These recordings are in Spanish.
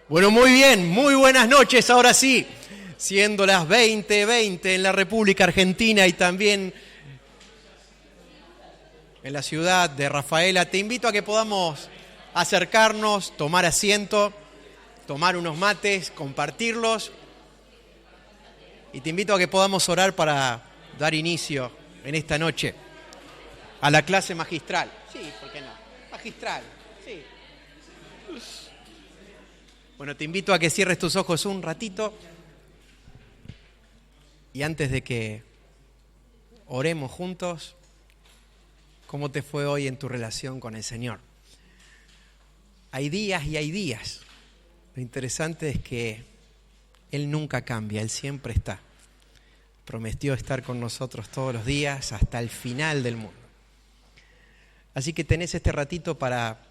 Bueno, muy bien, muy buenas noches, ahora sí, siendo las 20:20 en la República Argentina y también en la ciudad de Rafaela, te invito a que podamos acercarnos, tomar asiento, tomar unos mates, compartirlos, y te invito a que podamos orar para dar inicio en esta noche a la clase magistral. Sí, ¿por qué no? Magistral, sí. Bueno, te invito a que cierres tus ojos un ratito y antes de que oremos juntos, ¿cómo te fue hoy en tu relación con el Señor? Hay días y hay días. Lo interesante es que Él nunca cambia, Él siempre está. Prometió estar con nosotros todos los días hasta el final del mundo. Así que tenés este ratito para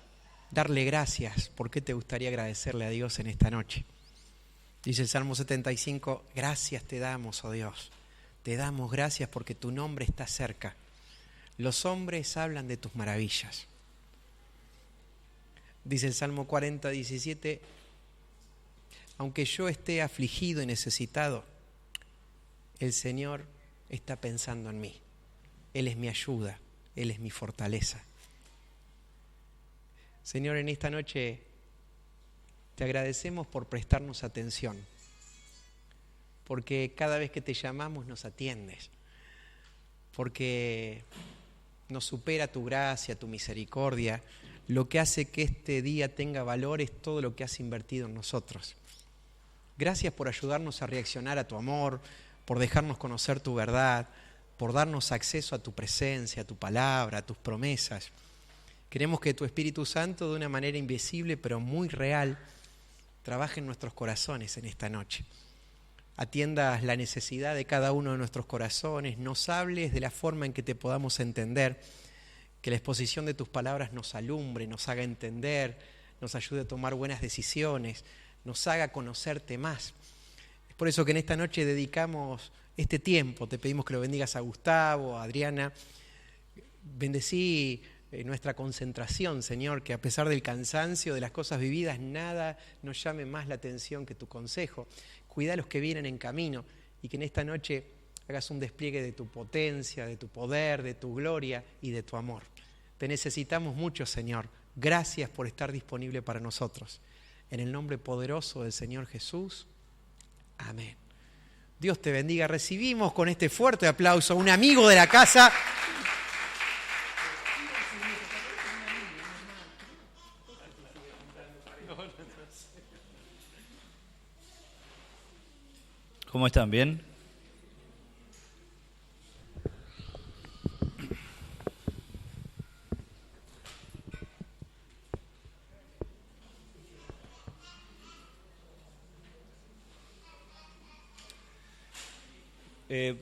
darle gracias. ¿Por qué te gustaría agradecerle a Dios en esta noche? Dice el Salmo 75, gracias te damos, oh Dios. Te damos gracias porque tu nombre está cerca. Los hombres hablan de tus maravillas. Dice el Salmo 40, 17, aunque yo esté afligido y necesitado, el Señor está pensando en mí. Él es mi ayuda, Él es mi fortaleza. Señor, en esta noche te agradecemos por prestarnos atención, porque cada vez que te llamamos nos atiendes, porque nos supera tu gracia, tu misericordia. Lo que hace que este día tenga valor es todo lo que has invertido en nosotros. Gracias por ayudarnos a reaccionar a tu amor, por dejarnos conocer tu verdad, por darnos acceso a tu presencia, a tu palabra, a tus promesas. Queremos que tu Espíritu Santo, de una manera invisible pero muy real, trabaje en nuestros corazones en esta noche. Atiendas la necesidad de cada uno de nuestros corazones, nos hables de la forma en que te podamos entender, que la exposición de tus palabras nos alumbre, nos haga entender, nos ayude a tomar buenas decisiones, nos haga conocerte más. Es por eso que en esta noche dedicamos este tiempo, te pedimos que lo bendigas a Gustavo, a Adriana, bendecí nuestra concentración, Señor, que a pesar del cansancio, de las cosas vividas, nada nos llame más la atención que tu consejo. Cuida a los que vienen en camino y que en esta noche hagas un despliegue de tu potencia, de tu poder, de tu gloria y de tu amor. Te necesitamos mucho, Señor. Gracias por estar disponible para nosotros. En el nombre poderoso del Señor Jesús. Amén. Dios te bendiga. Recibimos con este fuerte aplauso a un amigo de la casa. ¿Cómo están? ¿Bien?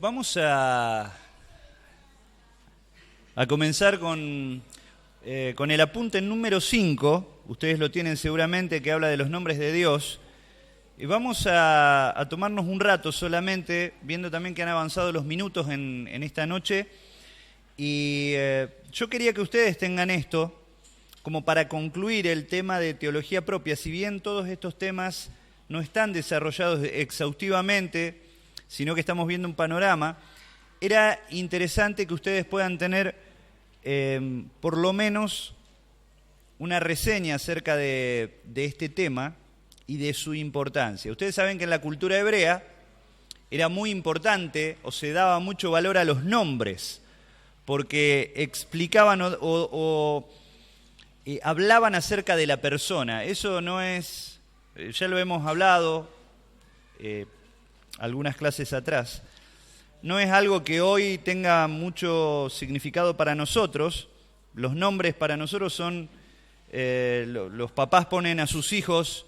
Vamos a comenzar con el apunte número 5. Ustedes lo tienen seguramente, que habla de los nombres de Dios. Y vamos a tomarnos un rato solamente, viendo también que han avanzado los minutos en esta noche. Y yo quería que ustedes tengan esto como para concluir el tema de teología propia. Si bien todos estos temas no están desarrollados exhaustivamente, sino que estamos viendo un panorama, era interesante que ustedes puedan tener por lo menos una reseña acerca de este tema y de su importancia. Ustedes saben que en la cultura hebrea era muy importante o se daba mucho valor a los nombres, porque explicaban o hablaban acerca de la persona. Eso no es, ya lo hemos hablado algunas clases atrás, no es algo que hoy tenga mucho significado para nosotros. Los nombres para nosotros son, los papás ponen a sus hijos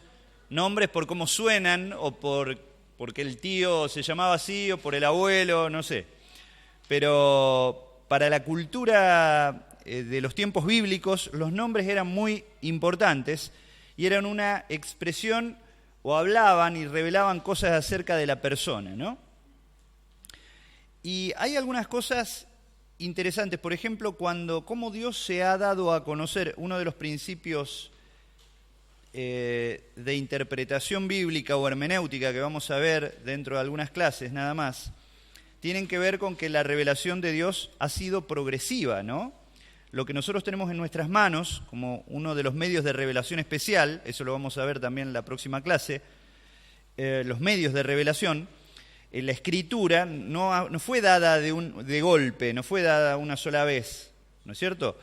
nombres por cómo suenan o porque el tío se llamaba así o por el abuelo, no sé. Pero para la cultura de los tiempos bíblicos, los nombres eran muy importantes y eran una expresión o hablaban y revelaban cosas acerca de la persona, ¿no? Y hay algunas cosas interesantes, por ejemplo, cómo Dios se ha dado a conocer. Uno de los principios de interpretación bíblica o hermenéutica que vamos a ver dentro de algunas clases nada más, tienen que ver con que la revelación de Dios ha sido progresiva, ¿no? Lo que nosotros tenemos en nuestras manos, como uno de los medios de revelación especial, eso lo vamos a ver también en la próxima clase, los medios de revelación, la escritura no fue dada de golpe, no fue dada una sola vez, ¿no es cierto?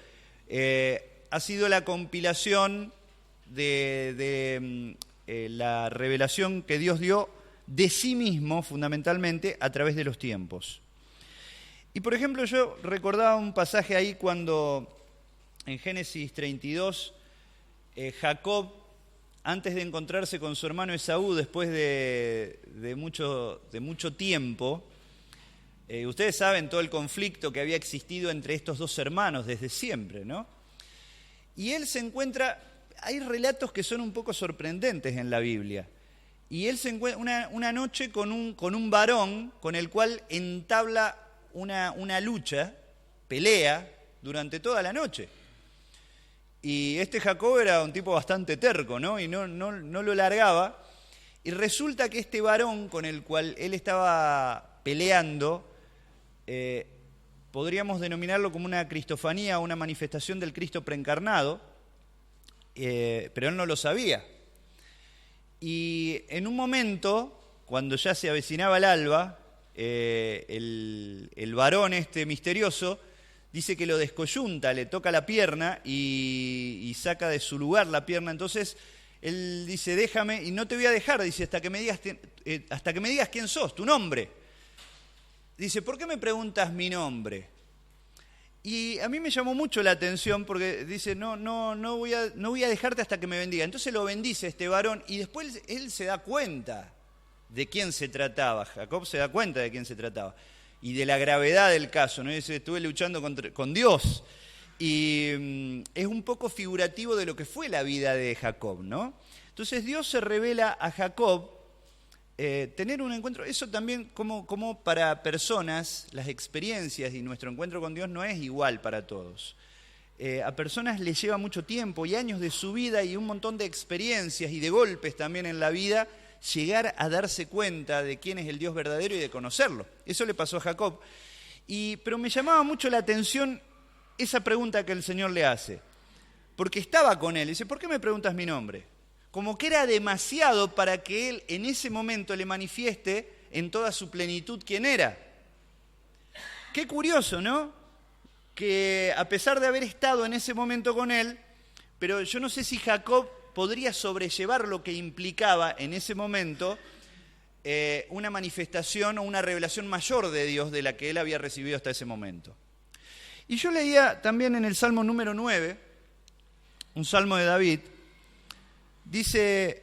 Ha sido la compilación de la revelación que Dios dio de sí mismo, fundamentalmente, a través de los tiempos. Y, por ejemplo, yo recordaba un pasaje ahí cuando, en Génesis 32, Jacob, antes de encontrarse con su hermano Esaú, después de mucho tiempo, ustedes saben todo el conflicto que había existido entre estos dos hermanos desde siempre, ¿no? Y él se encuentra, hay relatos que son un poco sorprendentes en la Biblia, y él se encuentra una noche con un varón con el cual entabla una lucha, pelea, durante toda la noche. Y este Jacob era un tipo bastante terco, ¿no? Y no lo largaba. Y resulta que este varón con el cual él estaba peleando, podríamos denominarlo como una cristofanía, una manifestación del Cristo preencarnado, pero él no lo sabía. Y en un momento, cuando ya se avecinaba el alba, el varón este misterioso dice que lo descoyunta, le toca la pierna y saca de su lugar la pierna. Entonces él dice, déjame, y no te voy a dejar, dice, hasta que me digas quién sos, tu nombre. Dice, ¿por qué me preguntas mi nombre? Y a mí me llamó mucho la atención porque dice, no voy a dejarte hasta que me bendiga. Entonces lo bendice este varón y después él se da cuenta de quién se trataba. Jacob se da cuenta de quién se trataba y de la gravedad del caso, ¿no? Dice, estuve luchando con Dios. Y es un poco figurativo de lo que fue la vida de Jacob, ¿no? Entonces Dios se revela a Jacob, tener un encuentro, eso también como para personas, las experiencias y nuestro encuentro con Dios no es igual para todos. A personas les lleva mucho tiempo y años de su vida y un montón de experiencias y de golpes también en la vida, llegar a darse cuenta de quién es el Dios verdadero y de conocerlo. Eso le pasó a Jacob. Pero me llamaba mucho la atención esa pregunta que el Señor le hace, porque estaba con él. Dice, ¿por qué me preguntas mi nombre? Como que era demasiado para que él en ese momento le manifieste en toda su plenitud quién era. Qué curioso, ¿no? Que a pesar de haber estado en ese momento con él, pero yo no sé si Jacob podría sobrellevar lo que implicaba en ese momento una manifestación o una revelación mayor de Dios de la que él había recibido hasta ese momento. Y yo leía también en el Salmo número 9, un salmo de David, dice,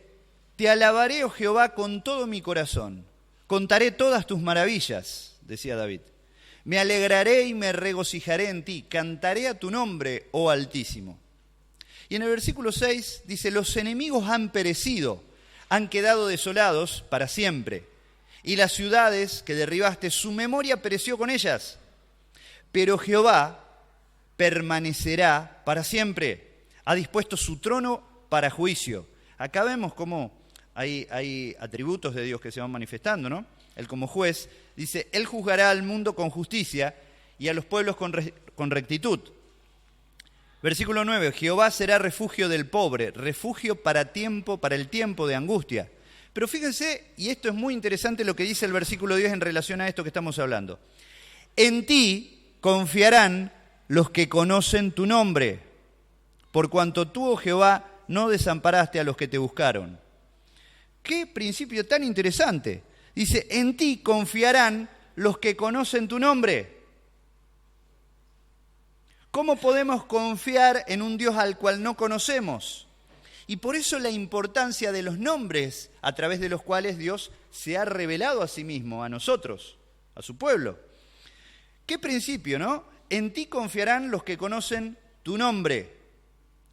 te alabaré, oh Jehová, con todo mi corazón, contaré todas tus maravillas, decía David. Me alegraré y me regocijaré en ti, cantaré a tu nombre, oh Altísimo. Y en el versículo 6 dice, los enemigos han perecido, han quedado desolados para siempre. Y las ciudades que derribaste, su memoria pereció con ellas. Pero Jehová permanecerá para siempre, ha dispuesto su trono para juicio. Acá vemos cómo hay atributos de Dios que se van manifestando, ¿no? Él como juez dice, Él juzgará al mundo con justicia y a los pueblos con rectitud. Versículo 9, Jehová será refugio del pobre, refugio para el tiempo de angustia. Pero fíjense, y esto es muy interesante lo que dice el versículo 10 en relación a esto que estamos hablando. En ti confiarán los que conocen tu nombre, por cuanto tú, oh Jehová, no desamparaste a los que te buscaron. Qué principio tan interesante. Dice, en ti confiarán los que conocen tu nombre. ¿Cómo podemos confiar en un Dios al cual no conocemos? Y por eso la importancia de los nombres a través de los cuales Dios se ha revelado a sí mismo, a nosotros, a su pueblo. ¿Qué principio, no? En ti confiarán los que conocen tu nombre,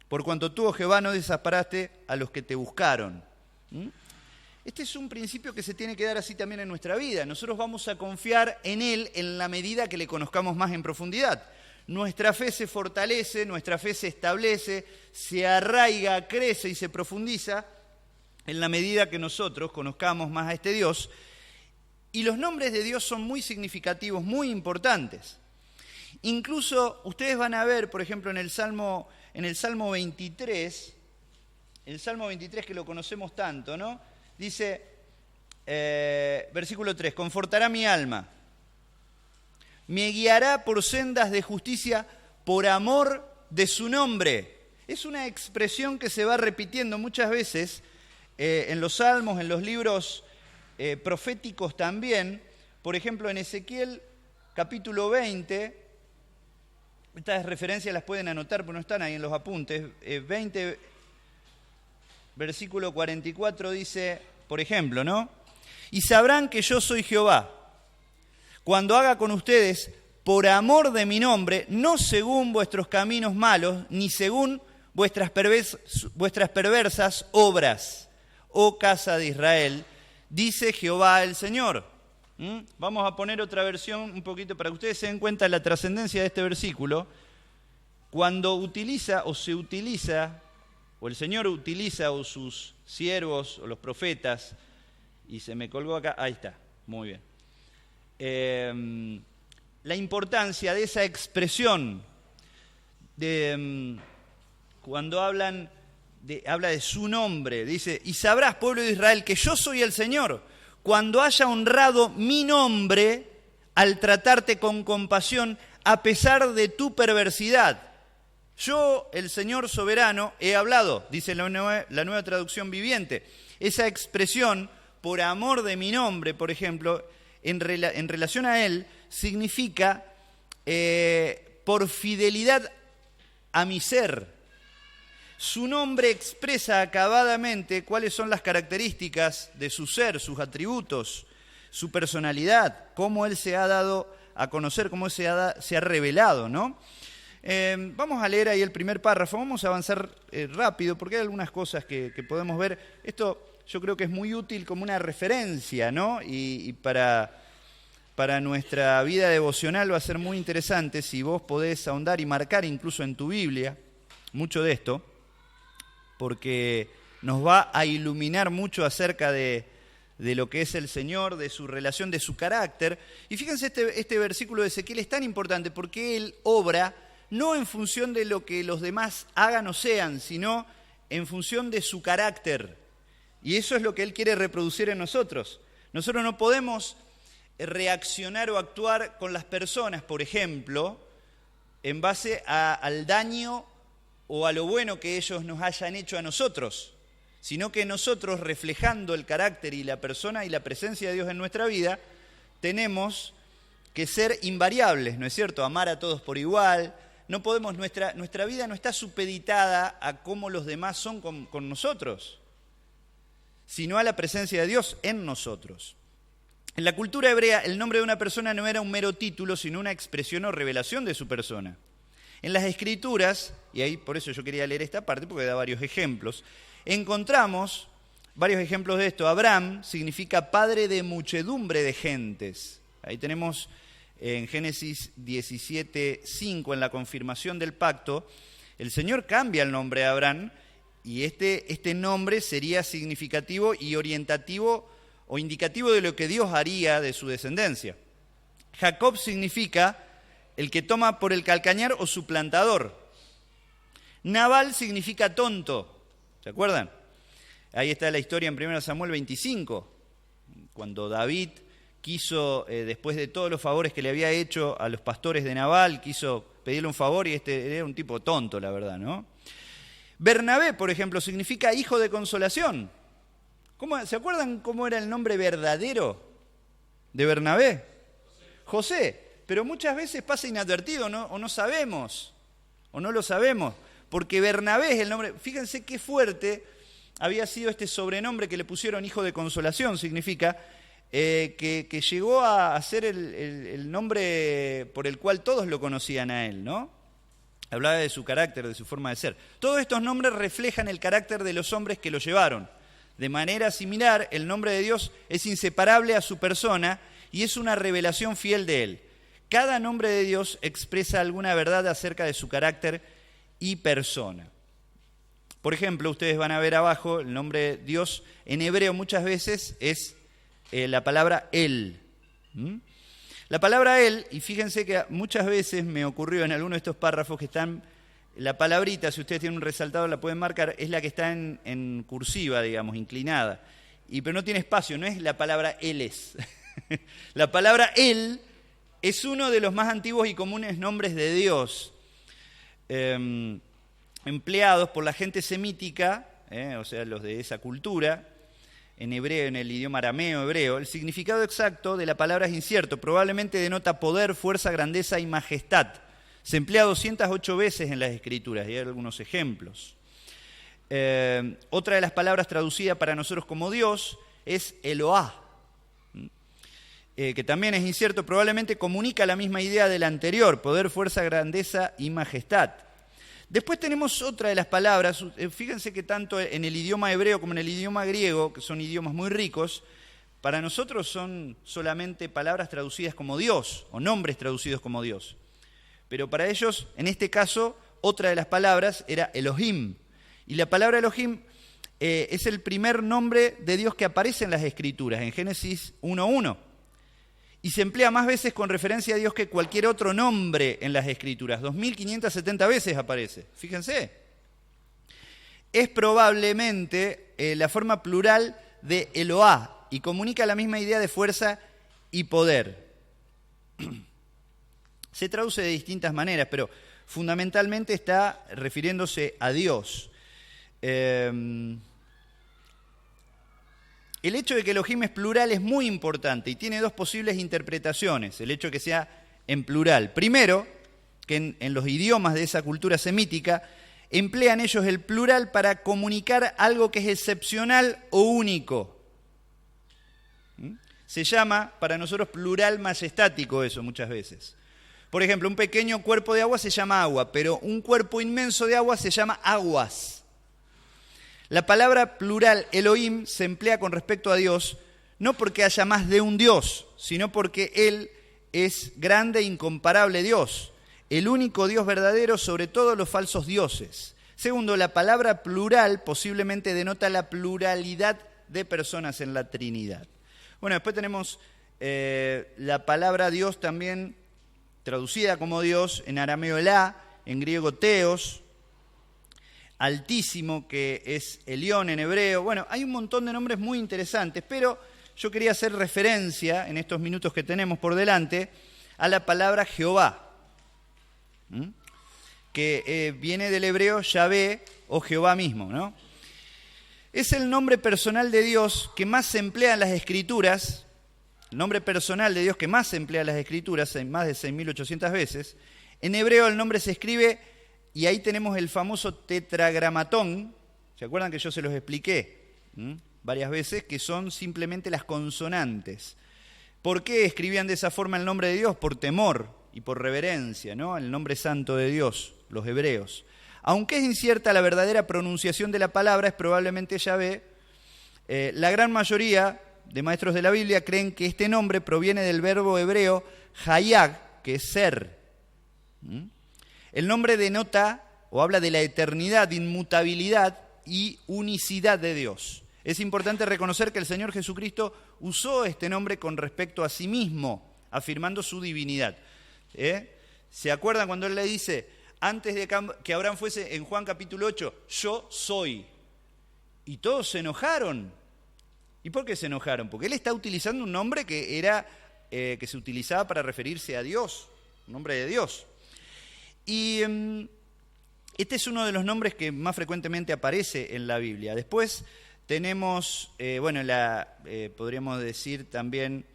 por cuanto tú, oh Jehová, no desamparaste a los que te buscaron. Este es un principio que se tiene que dar así también en nuestra vida. Nosotros vamos a confiar en Él en la medida que le conozcamos más en profundidad. nuestra fe se fortalece, nuestra fe se establece, se arraiga, crece y se profundiza en la medida que nosotros conozcamos más a este Dios. Y los nombres de Dios son muy significativos, muy importantes. Incluso ustedes van a ver, por ejemplo, en el Salmo 23, el Salmo 23 que lo conocemos tanto, ¿no? Dice, versículo 3, confortará mi alma, me guiará por sendas de justicia por amor de su nombre. Es una expresión que se va repitiendo muchas veces en los salmos, en los libros proféticos también. Por ejemplo, en Ezequiel capítulo 20, estas referencias las pueden anotar, pero no están ahí en los apuntes. 20, versículo 44 dice, por ejemplo, ¿no? Y sabrán que yo soy Jehová, cuando haga con ustedes por amor de mi nombre, no según vuestros caminos malos, ni según vuestras perversas obras, oh casa de Israel, dice Jehová el Señor. Vamos a poner otra versión un poquito para que ustedes se den cuenta de la trascendencia de este versículo. Cuando utiliza, o el Señor utiliza, o sus siervos, o los profetas, y se me colgó acá, ahí está, muy bien. La importancia de esa expresión, cuando habla de su nombre, dice, y sabrás, pueblo de Israel, que yo soy el Señor, cuando haya honrado mi nombre al tratarte con compasión a pesar de tu perversidad. Yo, el Señor soberano, he hablado, dice la nueva traducción viviente. Esa expresión, por amor de mi nombre, por ejemplo, en relación a Él, significa por fidelidad a mi ser. Su nombre expresa acabadamente cuáles son las características de su ser, sus atributos, su personalidad, cómo Él se ha dado a conocer, cómo se ha revelado, ¿no? Vamos a leer ahí el primer párrafo, vamos a avanzar rápido porque hay algunas cosas que podemos ver. Esto yo creo que es muy útil como una referencia, ¿no? Y para nuestra vida devocional va a ser muy interesante si vos podés ahondar y marcar incluso en tu Biblia mucho de esto, porque nos va a iluminar mucho acerca de lo que es el Señor, de su relación, de su carácter. Y fíjense, este versículo de Ezequiel es tan importante porque Él obra no en función de lo que los demás hagan o sean, sino en función de su carácter. Y eso es lo que Él quiere reproducir en nosotros. Nosotros no podemos reaccionar o actuar con las personas, por ejemplo, en base al daño o a lo bueno que ellos nos hayan hecho a nosotros, sino que nosotros, reflejando el carácter y la persona y la presencia de Dios en nuestra vida, tenemos que ser invariables, ¿no es cierto? Amar a todos por igual. No podemos, nuestra vida no está supeditada a cómo los demás son con nosotros, sino a la presencia de Dios en nosotros. En la cultura hebrea, el nombre de una persona no era un mero título, sino una expresión o revelación de su persona. En las Escrituras, y ahí por eso yo quería leer esta parte, porque da varios ejemplos, encontramos varios ejemplos de esto. Abraham significa padre de muchedumbre de gentes. Ahí tenemos en Génesis 17:5, en la confirmación del pacto, el Señor cambia el nombre de Abraham, y este nombre sería significativo y orientativo o indicativo de lo que Dios haría de su descendencia. Jacob significa el que toma por el calcañar o suplantador. Nabal significa tonto, ¿se acuerdan? Ahí está la historia en 1 Samuel 25, cuando David quiso, después de todos los favores que le había hecho a los pastores de Nabal, quiso pedirle un favor y era un tipo tonto, la verdad, ¿no? Bernabé, por ejemplo, significa hijo de consolación. ¿Se acuerdan cómo era el nombre verdadero de Bernabé? José. Pero muchas veces pasa inadvertido, ¿no? O no sabemos, o no lo sabemos, porque Bernabé es el nombre. Fíjense qué fuerte había sido este sobrenombre que le pusieron hijo de consolación, significa que llegó a ser el nombre por el cual todos lo conocían a él, ¿no? Hablaba de su carácter, de su forma de ser. Todos estos nombres reflejan el carácter de los hombres que lo llevaron. De manera similar, el nombre de Dios es inseparable a su persona y es una revelación fiel de Él. Cada nombre de Dios expresa alguna verdad acerca de su carácter y persona. Por ejemplo, ustedes van a ver abajo el nombre Dios en hebreo muchas veces es la palabra El. La palabra El, y fíjense que muchas veces me ocurrió en alguno de estos párrafos que están, la palabrita, si ustedes tienen un resaltado la pueden marcar, es la que está en cursiva, digamos, inclinada. Pero no tiene espacio, no es la palabra Éles. La palabra El es uno de los más antiguos y comunes nombres de Dios, empleados por la gente semítica, o sea, los de esa cultura, en hebreo, en el idioma arameo hebreo. El significado exacto de la palabra es incierto, probablemente denota poder, fuerza, grandeza y majestad. Se emplea 208 veces en las Escrituras, y hay algunos ejemplos. Otra de las palabras traducidas para nosotros como Dios es Eloah, que también es incierto, probablemente comunica la misma idea de la anterior, poder, fuerza, grandeza y majestad. Después tenemos otra de las palabras, fíjense que tanto en el idioma hebreo como en el idioma griego, que son idiomas muy ricos, para nosotros son solamente palabras traducidas como Dios, o nombres traducidos como Dios. Pero para ellos, en este caso, otra de las palabras era Elohim. Y la palabra Elohim es el primer nombre de Dios que aparece en las Escrituras, en Génesis 1:1. Y se emplea más veces con referencia a Dios que cualquier otro nombre en las Escrituras. 2570 veces aparece. Fíjense. Es probablemente la forma plural de Eloah y comunica la misma idea de fuerza y poder. Se traduce de distintas maneras, pero fundamentalmente está refiriéndose a Dios. El hecho de que Elohim es plural es muy importante y tiene dos posibles interpretaciones, el hecho de que sea en plural. Primero, que en los idiomas de esa cultura semítica emplean ellos el plural para comunicar algo que es excepcional o único. Se llama para nosotros plural majestático eso muchas veces. Por ejemplo, un pequeño cuerpo de agua se llama agua, pero un cuerpo inmenso de agua se llama aguas. La palabra plural Elohim se emplea con respecto a Dios no porque haya más de un Dios, sino porque Él es grande e incomparable Dios, el único Dios verdadero sobre todos los falsos dioses. Segundo, la palabra plural posiblemente denota la pluralidad de personas en la Trinidad. Bueno, después tenemos la palabra Dios también traducida como Dios, en arameo Elá, en griego Teos, Altísimo, que es Elión en hebreo. Bueno, hay un montón de nombres muy interesantes, pero yo quería hacer referencia, en estos minutos que tenemos por delante, a la palabra Jehová, que viene del hebreo Yahvé o Jehová mismo, ¿no? Es el nombre personal de Dios que más se emplea en las Escrituras, el nombre personal de Dios que más se emplea en las Escrituras, en más de 6.800 veces. En hebreo el nombre se escribe, y ahí tenemos el famoso tetragramatón, ¿se acuerdan que yo se los expliqué varias veces? Que son simplemente las consonantes. ¿Por qué escribían de esa forma el nombre de Dios? Por temor y por reverencia, ¿no? El nombre santo de Dios, los hebreos. Aunque es incierta la verdadera pronunciación de la palabra, es probablemente Yahvé, la gran mayoría de maestros de la Biblia creen que este nombre proviene del verbo hebreo hayag, que es ser. El nombre denota o habla de la eternidad, inmutabilidad y unicidad de Dios. Es importante reconocer que el Señor Jesucristo usó este nombre con respecto a sí mismo, afirmando su divinidad. ¿Se acuerdan cuando Él le dice, antes de que Abraham fuese, en Juan capítulo 8, yo soy? Y todos se enojaron. ¿Y por qué se enojaron? Porque Él está utilizando un nombre que se utilizaba para referirse a Dios, un nombre de Dios. Y este es uno de los nombres que más frecuentemente aparece en la Biblia. Después tenemos, podríamos decir también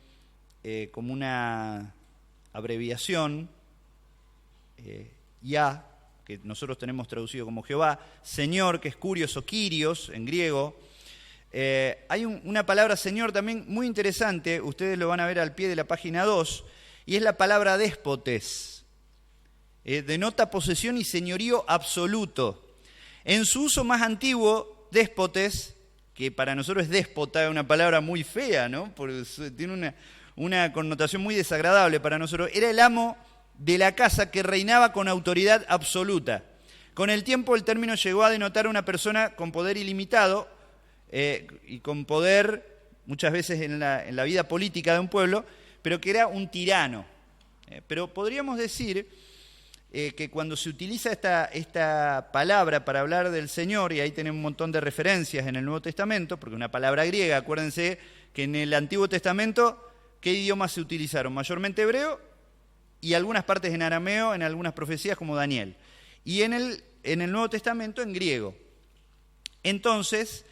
como una abreviación, Yah, que nosotros tenemos traducido como Jehová, Señor, que es Kurios o Kyrios en griego. Hay una palabra Señor también muy interesante, ustedes lo van a ver al pie de la página 2, y es la palabra déspotes. Denota posesión y señorío absoluto. En su uso más antiguo, déspotes, que para nosotros es déspota, es una palabra muy fea, ¿no? Porque tiene una connotación muy desagradable para nosotros. Era el amo de la casa que reinaba con autoridad absoluta. Con el tiempo el término llegó a denotar a una persona con poder ilimitado y con poder muchas veces en la vida política de un pueblo, pero que era un tirano. Pero podríamos decir que cuando se utiliza esta palabra para hablar del Señor, y ahí tenemos un montón de referencias en el Nuevo Testamento, porque una palabra griega, acuérdense que en el Antiguo Testamento, ¿qué idiomas se utilizaron? Mayormente hebreo y algunas partes en arameo, en algunas profecías como Daniel. Y en el Nuevo Testamento en griego. Entonces,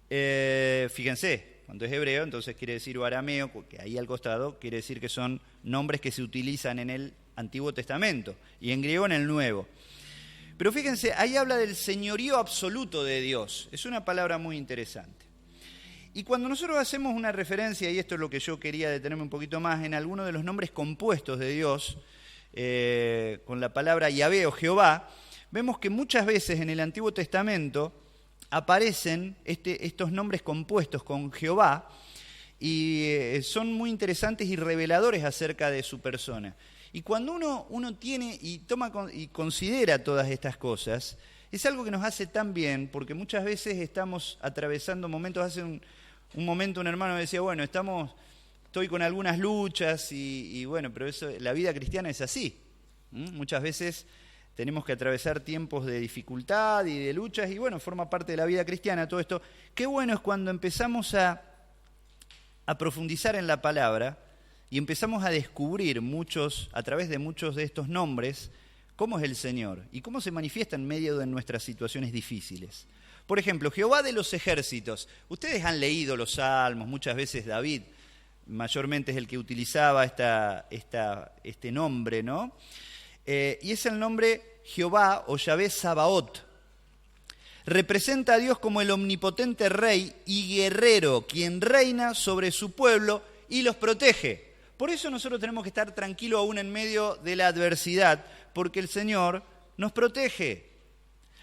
fíjense, cuando es hebreo, entonces quiere decir o arameo, que ahí al costado quiere decir que son nombres que se utilizan en el Antiguo Testamento y en griego en el Nuevo. Pero fíjense, ahí habla del señorío absoluto de Dios. Es una palabra muy interesante. Y cuando nosotros hacemos una referencia, y esto es lo que yo quería detenerme un poquito más, en alguno de los nombres compuestos de Dios, con la palabra Yahvé o Jehová, vemos que muchas veces en el Antiguo Testamento aparecen estos nombres compuestos con Jehová y son muy interesantes y reveladores acerca de su persona. Y cuando uno tiene y toma y considera todas estas cosas, es algo que nos hace tan bien, porque muchas veces estamos atravesando momentos. Hace un momento un hermano me decía, bueno, estoy con algunas luchas y bueno, pero la vida cristiana es así. Muchas veces tenemos que atravesar tiempos de dificultad y de luchas, y bueno, forma parte de la vida cristiana todo esto. Qué bueno es cuando empezamos a profundizar en la palabra y empezamos a descubrir a través de muchos de estos nombres, cómo es el Señor y cómo se manifiesta en medio de nuestras situaciones difíciles. Por ejemplo, Jehová de los ejércitos. Ustedes han leído los Salmos, muchas veces David mayormente es el que utilizaba este nombre, ¿no? Y es el nombre Jehová o Yahvé Sabaoth. Representa a Dios como el omnipotente rey y guerrero, quien reina sobre su pueblo y los protege. Por eso nosotros tenemos que estar tranquilos aún en medio de la adversidad, porque el Señor nos protege.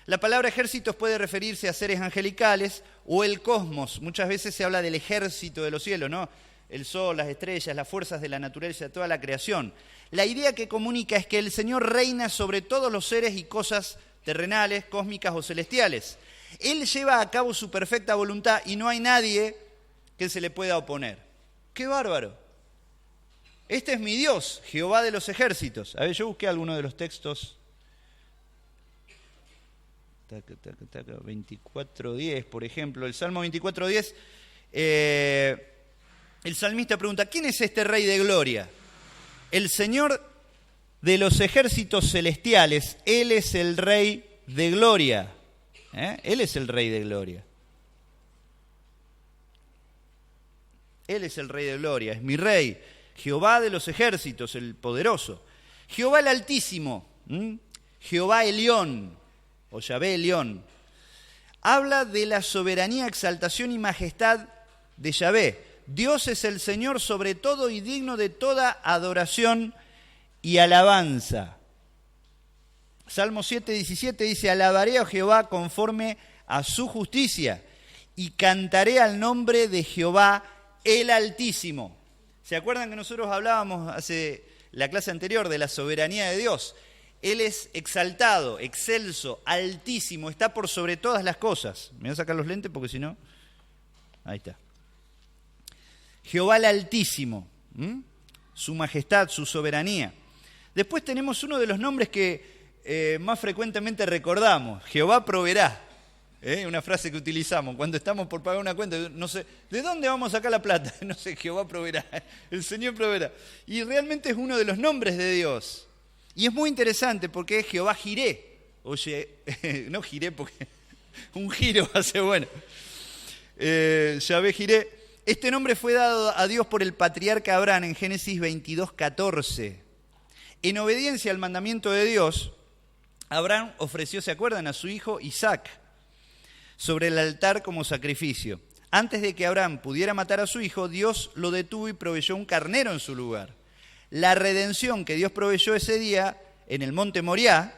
La palabra ejércitos puede referirse a seres angelicales o el cosmos. Muchas veces se habla del ejército de los cielos, ¿no? El sol, las estrellas, las fuerzas de la naturaleza, toda la creación. La idea que comunica es que el Señor reina sobre todos los seres y cosas terrenales, cósmicas o celestiales. Él lleva a cabo su perfecta voluntad y no hay nadie que se le pueda oponer. ¡Qué bárbaro! Este es mi Dios, Jehová de los ejércitos. A ver, yo busqué alguno de los textos. 24:10, por ejemplo. El Salmo 24:10. El salmista pregunta, ¿quién es este Rey de Gloria? El Señor de los ejércitos celestiales. Él es el Rey de Gloria. Él es el Rey de Gloria. Él es el Rey de Gloria, es mi Rey. Jehová de los ejércitos, el poderoso. Jehová el Altísimo. Jehová Elión, o Yahvé Elión. Habla de la soberanía, exaltación y majestad de Yahvé. Dios es el Señor sobre todo y digno de toda adoración y alabanza. Salmo 7:17 dice, alabaré a Jehová conforme a su justicia y cantaré al nombre de Jehová el Altísimo. ¿Se acuerdan que nosotros hablábamos hace la clase anterior de la soberanía de Dios? Él es exaltado, excelso, altísimo, está por sobre todas las cosas. Me voy a sacar los lentes porque si no... Ahí está. Jehová el Altísimo, su majestad, su soberanía. Después tenemos uno de los nombres que más frecuentemente recordamos, Jehová proveerá. Una frase que utilizamos cuando estamos por pagar una cuenta, no sé, ¿de dónde vamos a sacar la plata? No sé, Jehová proveerá, el Señor proveerá. Y realmente es uno de los nombres de Dios. Y es muy interesante porque es Jehová Jiré. Oye, no Jiré porque un giro hace bueno. Yahvé Jiré. Este nombre fue dado a Dios por el patriarca Abraham en Génesis 22:14. En obediencia al mandamiento de Dios, Abraham ofreció, ¿se acuerdan?, a su hijo Isaac sobre el altar como sacrificio. Antes de que Abraham pudiera matar a su hijo, Dios lo detuvo y proveyó un carnero en su lugar. La redención que Dios proveyó ese día en el monte Moriah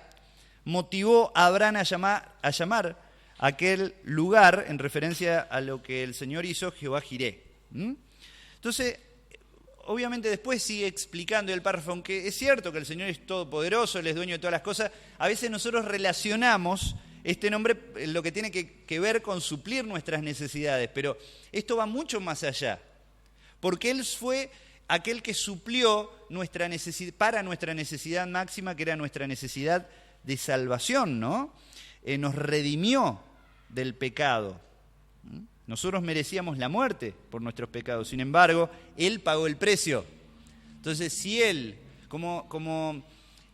motivó a Abraham a llamar aquel lugar en referencia a lo que el Señor hizo, Jehová Jiré. Entonces, obviamente después sigue explicando el párrafo, aunque es cierto que el Señor es todopoderoso, Él es dueño de todas las cosas, a veces nosotros relacionamos este nombre lo que tiene que ver con suplir nuestras necesidades, pero esto va mucho más allá, porque Él fue aquel que suplió para nuestra necesidad máxima, que era nuestra necesidad de salvación, ¿no? Nos redimió del pecado. Nosotros merecíamos la muerte por nuestros pecados, sin embargo, Él pagó el precio. Entonces, si Él, como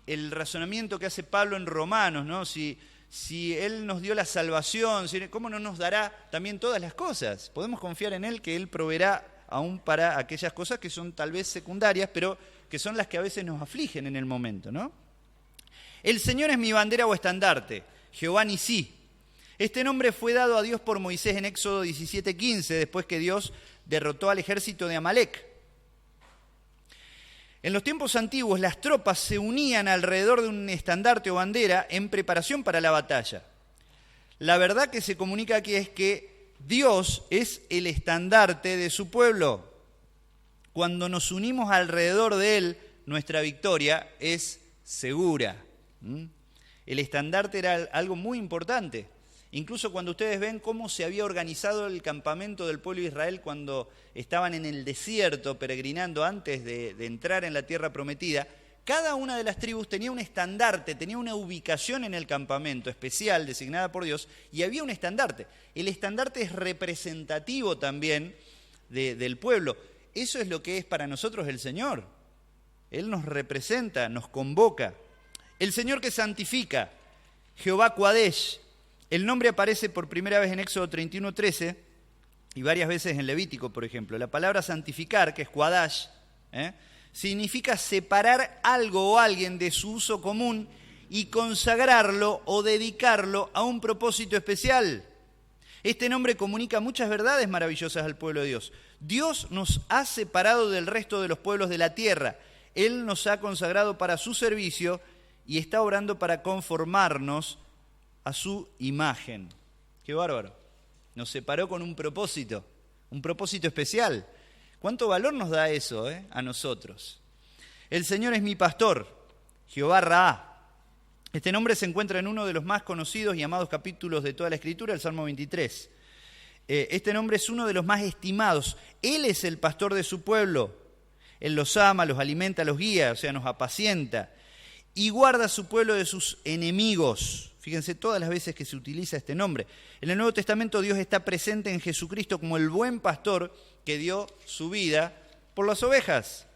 el razonamiento que hace Pablo en Romanos, ¿no? Si Él nos dio la salvación, ¿cómo no nos dará también todas las cosas? Podemos confiar en Él, que Él proveerá aún para aquellas cosas que son tal vez secundarias, pero que son las que a veces nos afligen en el momento, ¿no? El Señor es mi bandera o estandarte, Jehová Nisí. Este nombre fue dado a Dios por Moisés en Éxodo 17:15, después que Dios derrotó al ejército de Amalek. En los tiempos antiguos, las tropas se unían alrededor de un estandarte o bandera en preparación para la batalla. La verdad que se comunica aquí es que Dios es el estandarte de su pueblo. Cuando nos unimos alrededor de Él, nuestra victoria es segura. El estandarte era algo muy importante. Incluso cuando ustedes ven cómo se había organizado el campamento del pueblo de Israel cuando estaban en el desierto peregrinando antes de entrar en la tierra prometida, cada una de las tribus tenía un estandarte, tenía una ubicación en el campamento especial designada por Dios y había un estandarte. El estandarte es representativo también del pueblo. Eso es lo que es para nosotros el Señor. Él nos representa, nos convoca. El Señor que santifica, Jehová Kodesh. El nombre aparece por primera vez en Éxodo 31:13 y varias veces en Levítico, por ejemplo. La palabra santificar, que es Kodash, significa separar algo o alguien de su uso común y consagrarlo o dedicarlo a un propósito especial. Este nombre comunica muchas verdades maravillosas al pueblo de Dios. Dios nos ha separado del resto de los pueblos de la tierra. Él nos ha consagrado para su servicio y está obrando para conformarnos a su imagen. ¡Qué bárbaro! Nos separó con un propósito especial. ¿Cuánto valor nos da eso a nosotros? El Señor es mi pastor, Jehová Raá. Este nombre se encuentra en uno de los más conocidos y amados capítulos de toda la Escritura, el Salmo 23. Este nombre es uno de los más estimados. Él es el pastor de su pueblo. Él los ama, los alimenta, los guía, o sea, nos apacienta. Y guarda a su pueblo de sus enemigos. Fíjense todas las veces que se utiliza este nombre. En el Nuevo Testamento Dios está presente en Jesucristo como el buen pastor que dio su vida por las ovejas.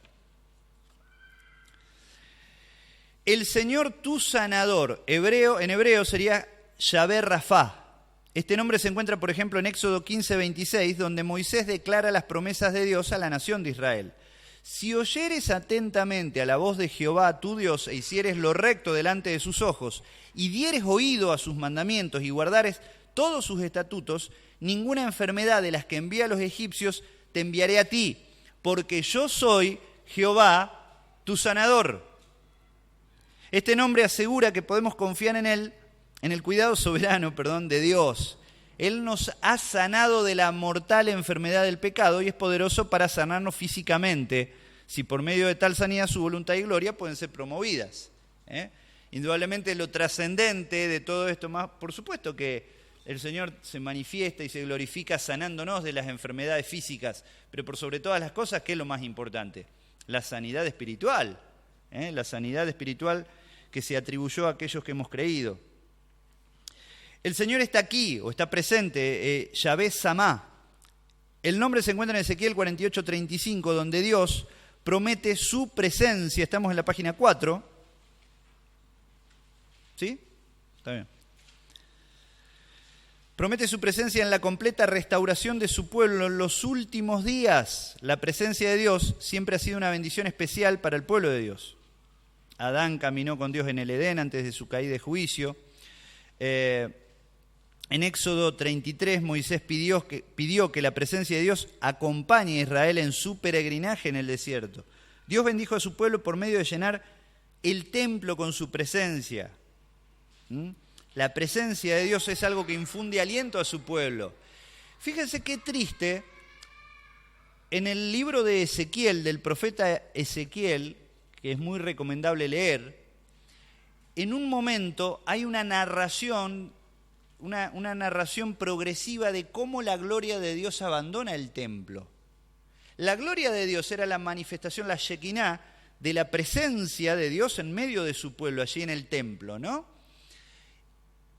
El Señor tu sanador, en hebreo sería Yahvé Rafá. Este nombre se encuentra, por ejemplo, en Éxodo 15:26, donde Moisés declara las promesas de Dios a la nación de Israel. Si oyeres atentamente a la voz de Jehová tu Dios e hicieres lo recto delante de sus ojos y dieres oído a sus mandamientos y guardares todos sus estatutos, ninguna enfermedad de las que envía a los egipcios te enviaré a ti, porque yo soy Jehová tu sanador. Este nombre asegura que podemos confiar en él, en el cuidado soberano, de Dios. Él nos ha sanado de la mortal enfermedad del pecado y es poderoso para sanarnos físicamente, si por medio de tal sanidad su voluntad y gloria pueden ser promovidas. Indudablemente lo trascendente de todo esto, más por supuesto que el Señor se manifiesta y se glorifica sanándonos de las enfermedades físicas, pero por sobre todas las cosas, ¿qué es lo más importante? La sanidad espiritual, la sanidad espiritual que se atribuyó a aquellos que hemos creído. El Señor está aquí, o está presente, Yahvé Samá. El nombre se encuentra en Ezequiel 48:35, donde Dios promete su presencia. Estamos en la página 4. ¿Sí? Está bien. Promete su presencia en la completa restauración de su pueblo en los últimos días. La presencia de Dios siempre ha sido una bendición especial para el pueblo de Dios. Adán caminó con Dios en el Edén antes de su caída de juicio. En Éxodo 33, Moisés pidió que la presencia de Dios acompañe a Israel en su peregrinaje en el desierto. Dios bendijo a su pueblo por medio de llenar el templo con su presencia. La presencia de Dios es algo que infunde aliento a su pueblo. Fíjense qué triste, En el libro de Ezequiel, del profeta Ezequiel, que es muy recomendable leer, en un momento hay una narración, una narración progresiva de cómo la gloria de Dios abandona el templo. La gloria de Dios era la manifestación, la Shekinah, de la presencia de Dios en medio de su pueblo, allí en el templo, ¿no?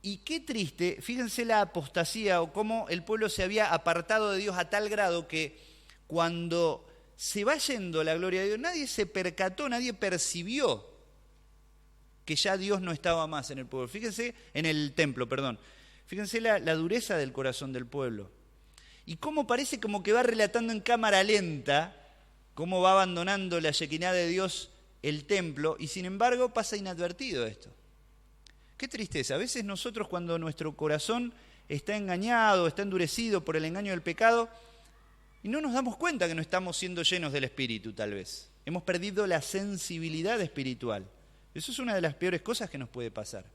Y qué triste, fíjense la apostasía o cómo el pueblo se había apartado de Dios a tal grado que cuando se va yendo la gloria de Dios, nadie se percató, nadie percibió que ya Dios no estaba más en el pueblo. Fíjense, en el templo, perdón. Fíjense la dureza del corazón del pueblo. Y cómo parece como que va relatando en cámara lenta cómo va abandonando la Shekinah de Dios el templo, y sin embargo pasa inadvertido esto. Qué tristeza. A veces nosotros, cuando nuestro corazón está engañado, está endurecido por el engaño del pecado, y no nos damos cuenta que no estamos siendo llenos del Espíritu, tal vez. Hemos perdido la sensibilidad espiritual. Eso es una de las peores cosas que nos puede pasar.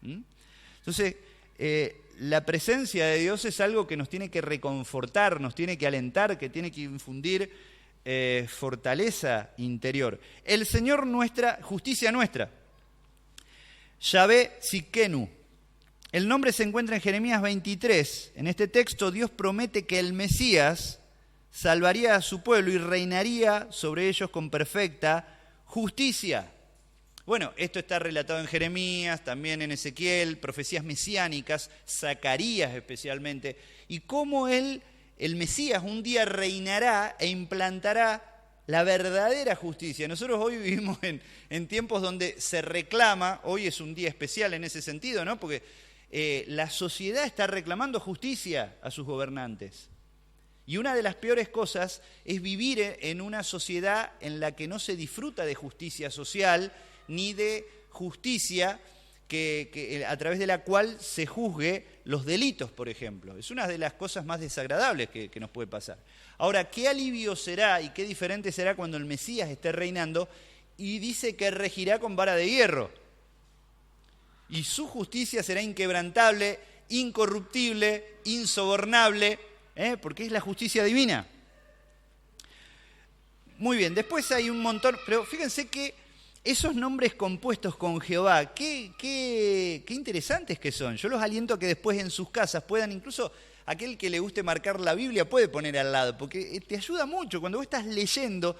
Entonces, la presencia de Dios es algo que nos tiene que reconfortar, nos tiene que alentar, que tiene que infundir fortaleza interior. El Señor nuestra, justicia nuestra. Yahvé Tsidkenu. El nombre se encuentra en Jeremías 23. En este texto Dios promete que el Mesías salvaría a su pueblo y reinaría sobre ellos con perfecta justicia. Bueno, esto está relatado en Jeremías, también en Ezequiel, profecías mesiánicas, Zacarías especialmente, y cómo el Mesías un día reinará e implantará la verdadera justicia. Nosotros hoy vivimos en tiempos donde se reclama, hoy es un día especial en ese sentido, ¿no? Porque la sociedad está reclamando justicia a sus gobernantes. Y una de las peores cosas es vivir en una sociedad en la que no se disfruta de justicia social, ni de justicia que a través de la cual se juzgue los delitos, por ejemplo. Es una de las cosas más desagradables que nos puede pasar. Ahora, ¿qué alivio será y qué diferente será cuando el Mesías esté reinando y dice que regirá con vara de hierro? Y su justicia será inquebrantable, incorruptible, insobornable, porque es la justicia divina. Muy bien, después hay un montón, pero fíjense que esos nombres compuestos con Jehová, qué interesantes que son. Yo los aliento a que después en sus casas puedan, incluso aquel que le guste marcar la Biblia puede poner al lado, porque te ayuda mucho. Cuando vos estás leyendo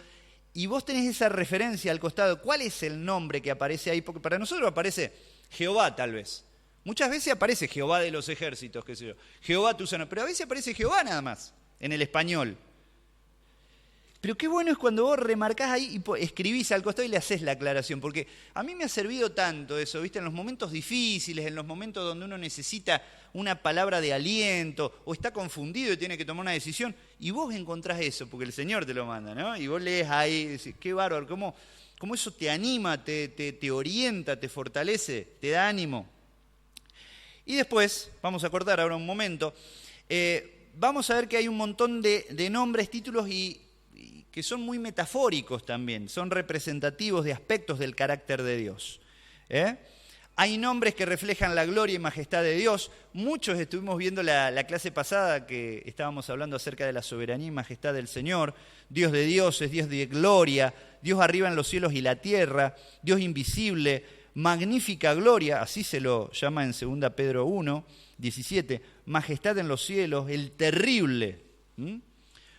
y vos tenés esa referencia al costado, ¿cuál es el nombre que aparece ahí? Porque para nosotros aparece Jehová tal vez. Muchas veces aparece Jehová de los ejércitos, qué sé yo. Jehová tu sano, pero a veces aparece Jehová nada más, en el español. Pero qué bueno es cuando vos remarcás ahí y escribís al costado y le haces la aclaración, porque a mí me ha servido tanto eso, ¿viste? En los momentos difíciles, en los momentos donde uno necesita una palabra de aliento o está confundido y tiene que tomar una decisión, y vos encontrás eso, porque el Señor te lo manda, ¿no? Y vos lees ahí y decís, qué bárbaro, cómo eso te anima, te orienta, te fortalece, te da ánimo. Y después, vamos a cortar ahora un momento, vamos a ver que hay un montón de nombres, títulos y que son muy metafóricos también, son representativos de aspectos del carácter de Dios. Hay nombres que reflejan la gloria y majestad de Dios. Muchos estuvimos viendo la clase pasada que estábamos hablando acerca de la soberanía y majestad del Señor. Dios de dioses, Dios de gloria, Dios arriba en los cielos y la tierra, Dios invisible, magnífica gloria, así se lo llama en 2 Pedro 1, 17, majestad en los cielos, el terrible.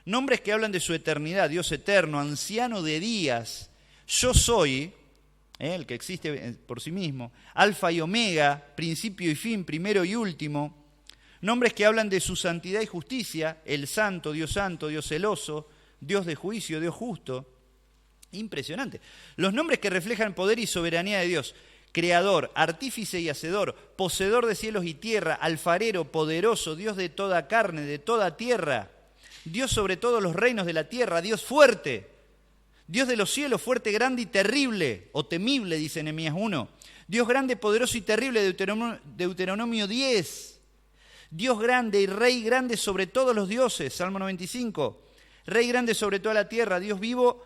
Nombres que hablan de su eternidad, Dios eterno, anciano de días, yo soy, el que existe por sí mismo, alfa y omega, principio y fin, primero y último. Nombres que hablan de su santidad y justicia, el santo, Dios celoso, Dios de juicio, Dios justo. Impresionante. Los nombres que reflejan poder y soberanía de Dios, creador, artífice y hacedor, poseedor de cielos y tierra, alfarero, poderoso, Dios de toda carne, de toda tierra, Dios sobre todos los reinos de la tierra, Dios fuerte, Dios de los cielos, fuerte, grande y terrible, o temible, dice Nehemías 1. Dios grande, poderoso y terrible, Deuteronomio 10. Dios grande y rey grande sobre todos los dioses, Salmo 95. Rey grande sobre toda la tierra, Dios vivo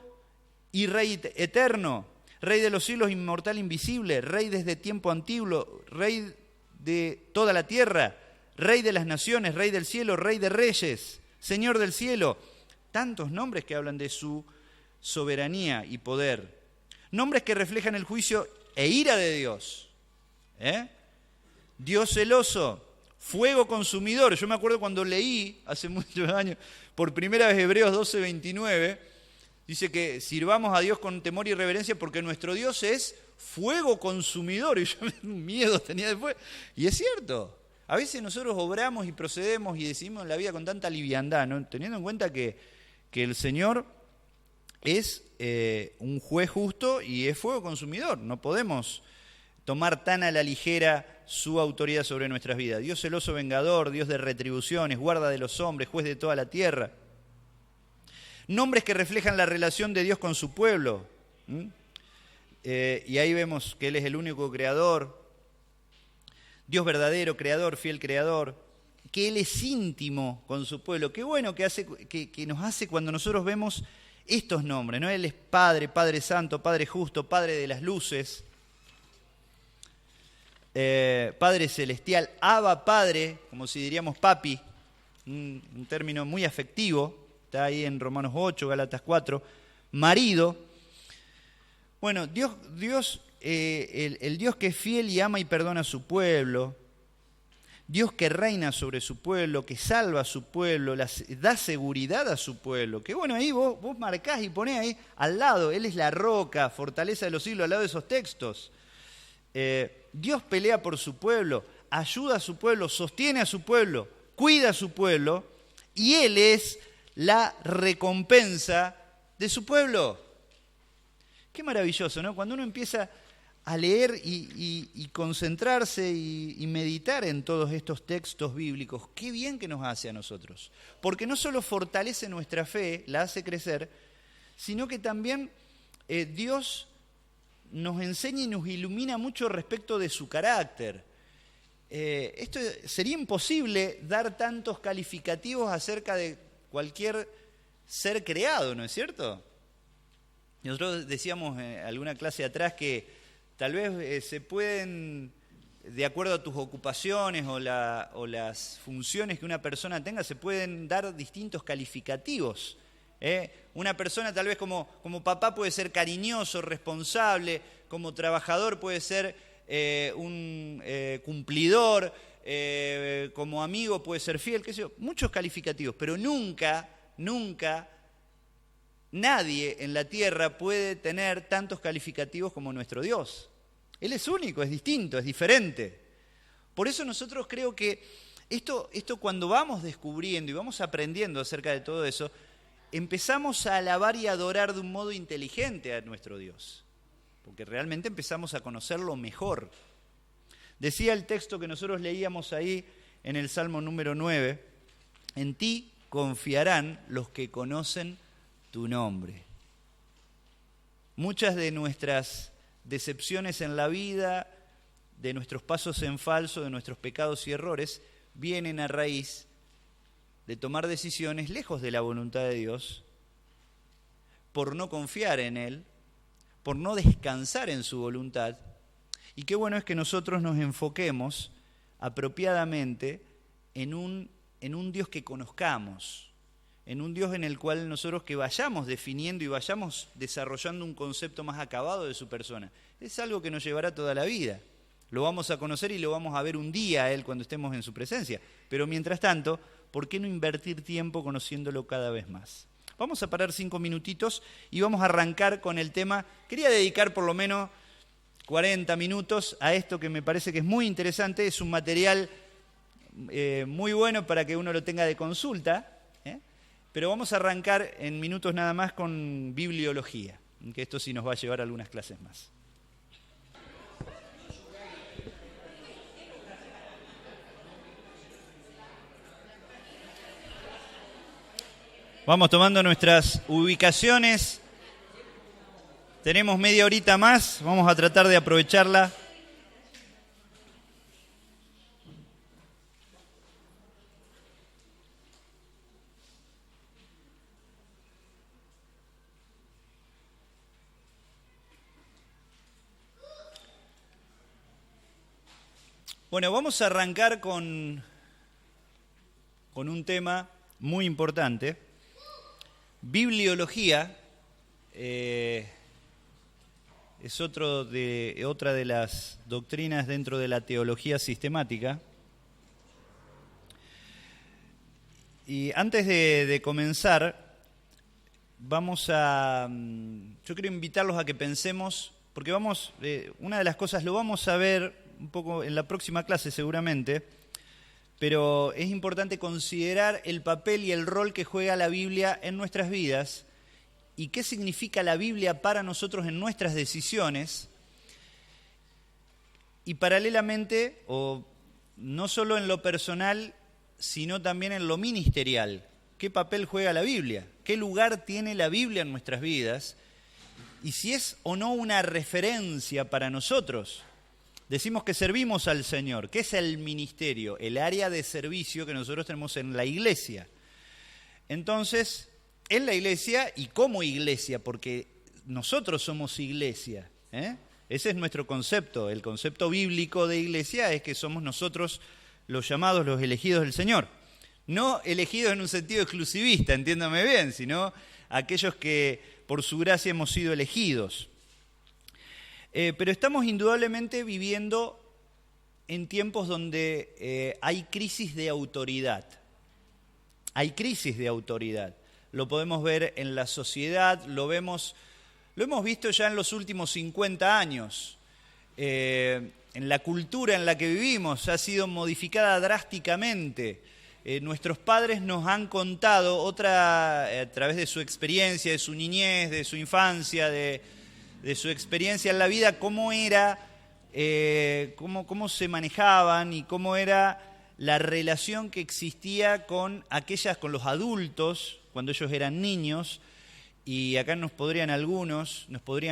y rey eterno, rey de los cielos, inmortal, invisible, rey desde tiempo antiguo, rey de toda la tierra, rey de las naciones, rey del cielo, rey de reyes, Señor del cielo, tantos nombres que hablan de su soberanía y poder. Nombres que reflejan el juicio e ira de Dios. Dios celoso, fuego consumidor. Yo me acuerdo cuando leí, hace muchos años, por primera vez Hebreos 12:29, dice que sirvamos a Dios con temor y reverencia porque nuestro Dios es fuego consumidor. Y yo miedo tenía después. Y es cierto. A veces nosotros obramos y procedemos y decidimos en la vida con tanta liviandad, ¿no? Teniendo en cuenta que el Señor es un juez justo y es fuego consumidor. No podemos tomar tan a la ligera su autoridad sobre nuestras vidas. Dios celoso vengador, Dios de retribuciones, guarda de los hombres, juez de toda la tierra. Nombres que reflejan la relación de Dios con su pueblo. Y ahí vemos que Él es el único creador, Dios verdadero, creador, fiel creador, que Él es íntimo con su pueblo. Qué bueno que nos hace cuando nosotros vemos estos nombres, ¿no? Él es Padre, Padre Santo, Padre Justo, Padre de las Luces, Padre Celestial, Abba Padre, como si diríamos papi, un término muy afectivo, está ahí en Romanos 8, Gálatas 4, marido. Bueno, Dios, el Dios que es fiel y ama y perdona a su pueblo, Dios que reina sobre su pueblo, que salva a su pueblo, da seguridad a su pueblo. Que bueno, ahí vos marcás y ponés ahí al lado, Él es la roca, fortaleza de los siglos, al lado de esos textos. Dios pelea por su pueblo, ayuda a su pueblo, sostiene a su pueblo, cuida a su pueblo, y Él es la recompensa de su pueblo. Qué maravilloso, ¿no? Cuando uno empieza a leer y concentrarse y meditar en todos estos textos bíblicos, qué bien que nos hace a nosotros. Porque no solo fortalece nuestra fe, la hace crecer, sino que también Dios nos enseña y nos ilumina mucho respecto de su carácter. Esto sería imposible dar tantos calificativos acerca de cualquier ser creado, ¿no es cierto? Nosotros decíamos en alguna clase atrás que tal vez se pueden, de acuerdo a tus ocupaciones o las funciones que una persona tenga, se pueden dar distintos calificativos. Una persona tal vez como papá puede ser cariñoso, responsable, como trabajador puede ser un cumplidor, como amigo puede ser fiel, qué sé yo, muchos calificativos, pero nunca nadie en la tierra puede tener tantos calificativos como nuestro Dios. Él es único, es distinto, es diferente. Por eso nosotros creo que esto cuando vamos descubriendo y vamos aprendiendo acerca de todo eso, empezamos a alabar y adorar de un modo inteligente a nuestro Dios, porque realmente empezamos a conocerlo mejor. Decía el texto que nosotros leíamos ahí en el Salmo número 9, en ti confiarán los que conocen tu nombre. Muchas de nuestras decepciones en la vida, de nuestros pasos en falso, de nuestros pecados y errores, vienen a raíz de tomar decisiones lejos de la voluntad de Dios, por no confiar en Él, por no descansar en su voluntad. Y qué bueno es que nosotros nos enfoquemos apropiadamente en un Dios que conozcamos, en un Dios en el cual nosotros que vayamos definiendo y vayamos desarrollando un concepto más acabado de su persona. Es algo que nos llevará toda la vida. Lo vamos a conocer y lo vamos a ver un día a Él cuando estemos en su presencia. Pero mientras tanto, ¿por qué no invertir tiempo conociéndolo cada vez más? Vamos a parar 5 minutitos y vamos a arrancar con el tema. Quería dedicar por lo menos 40 minutos a esto que me parece que es muy interesante. Es un material muy bueno para que uno lo tenga de consulta. Pero vamos a arrancar en minutos nada más con bibliología, que esto sí nos va a llevar a algunas clases más. Vamos tomando nuestras ubicaciones. Tenemos media horita más, vamos a tratar de aprovecharla. Bueno, vamos a arrancar con un tema muy importante. Bibliología es otra de las doctrinas dentro de la teología sistemática. Y antes de comenzar, yo quiero invitarlos a que pensemos, porque una de las cosas lo vamos a ver un poco en la próxima clase seguramente, pero es importante considerar el papel y el rol que juega la Biblia en nuestras vidas y qué significa la Biblia para nosotros en nuestras decisiones, y paralelamente, o no solo en lo personal, sino también en lo ministerial. ¿Qué papel juega la Biblia? ¿Qué lugar tiene la Biblia en nuestras vidas? Y si es o no una referencia para nosotros. Decimos que servimos al Señor. ¿Qué es el ministerio? El área de servicio que nosotros tenemos en la iglesia. Entonces, en la iglesia y como iglesia, porque nosotros somos iglesia, ese es nuestro concepto. El concepto bíblico de iglesia es que somos nosotros los llamados, los elegidos del Señor. No elegidos en un sentido exclusivista, entiéndame bien, sino aquellos que por su gracia hemos sido elegidos. Pero estamos indudablemente viviendo en tiempos donde hay crisis de autoridad. Hay crisis de autoridad. Lo podemos ver en la sociedad, lo hemos visto ya en los últimos 50 años. En la cultura en la que vivimos ha sido modificada drásticamente. Nuestros padres nos han contado a través de su experiencia, de su niñez, de su infancia, de su experiencia en la vida, cómo se manejaban y cómo era la relación que existía con los adultos cuando ellos eran niños. Y acá nos podrían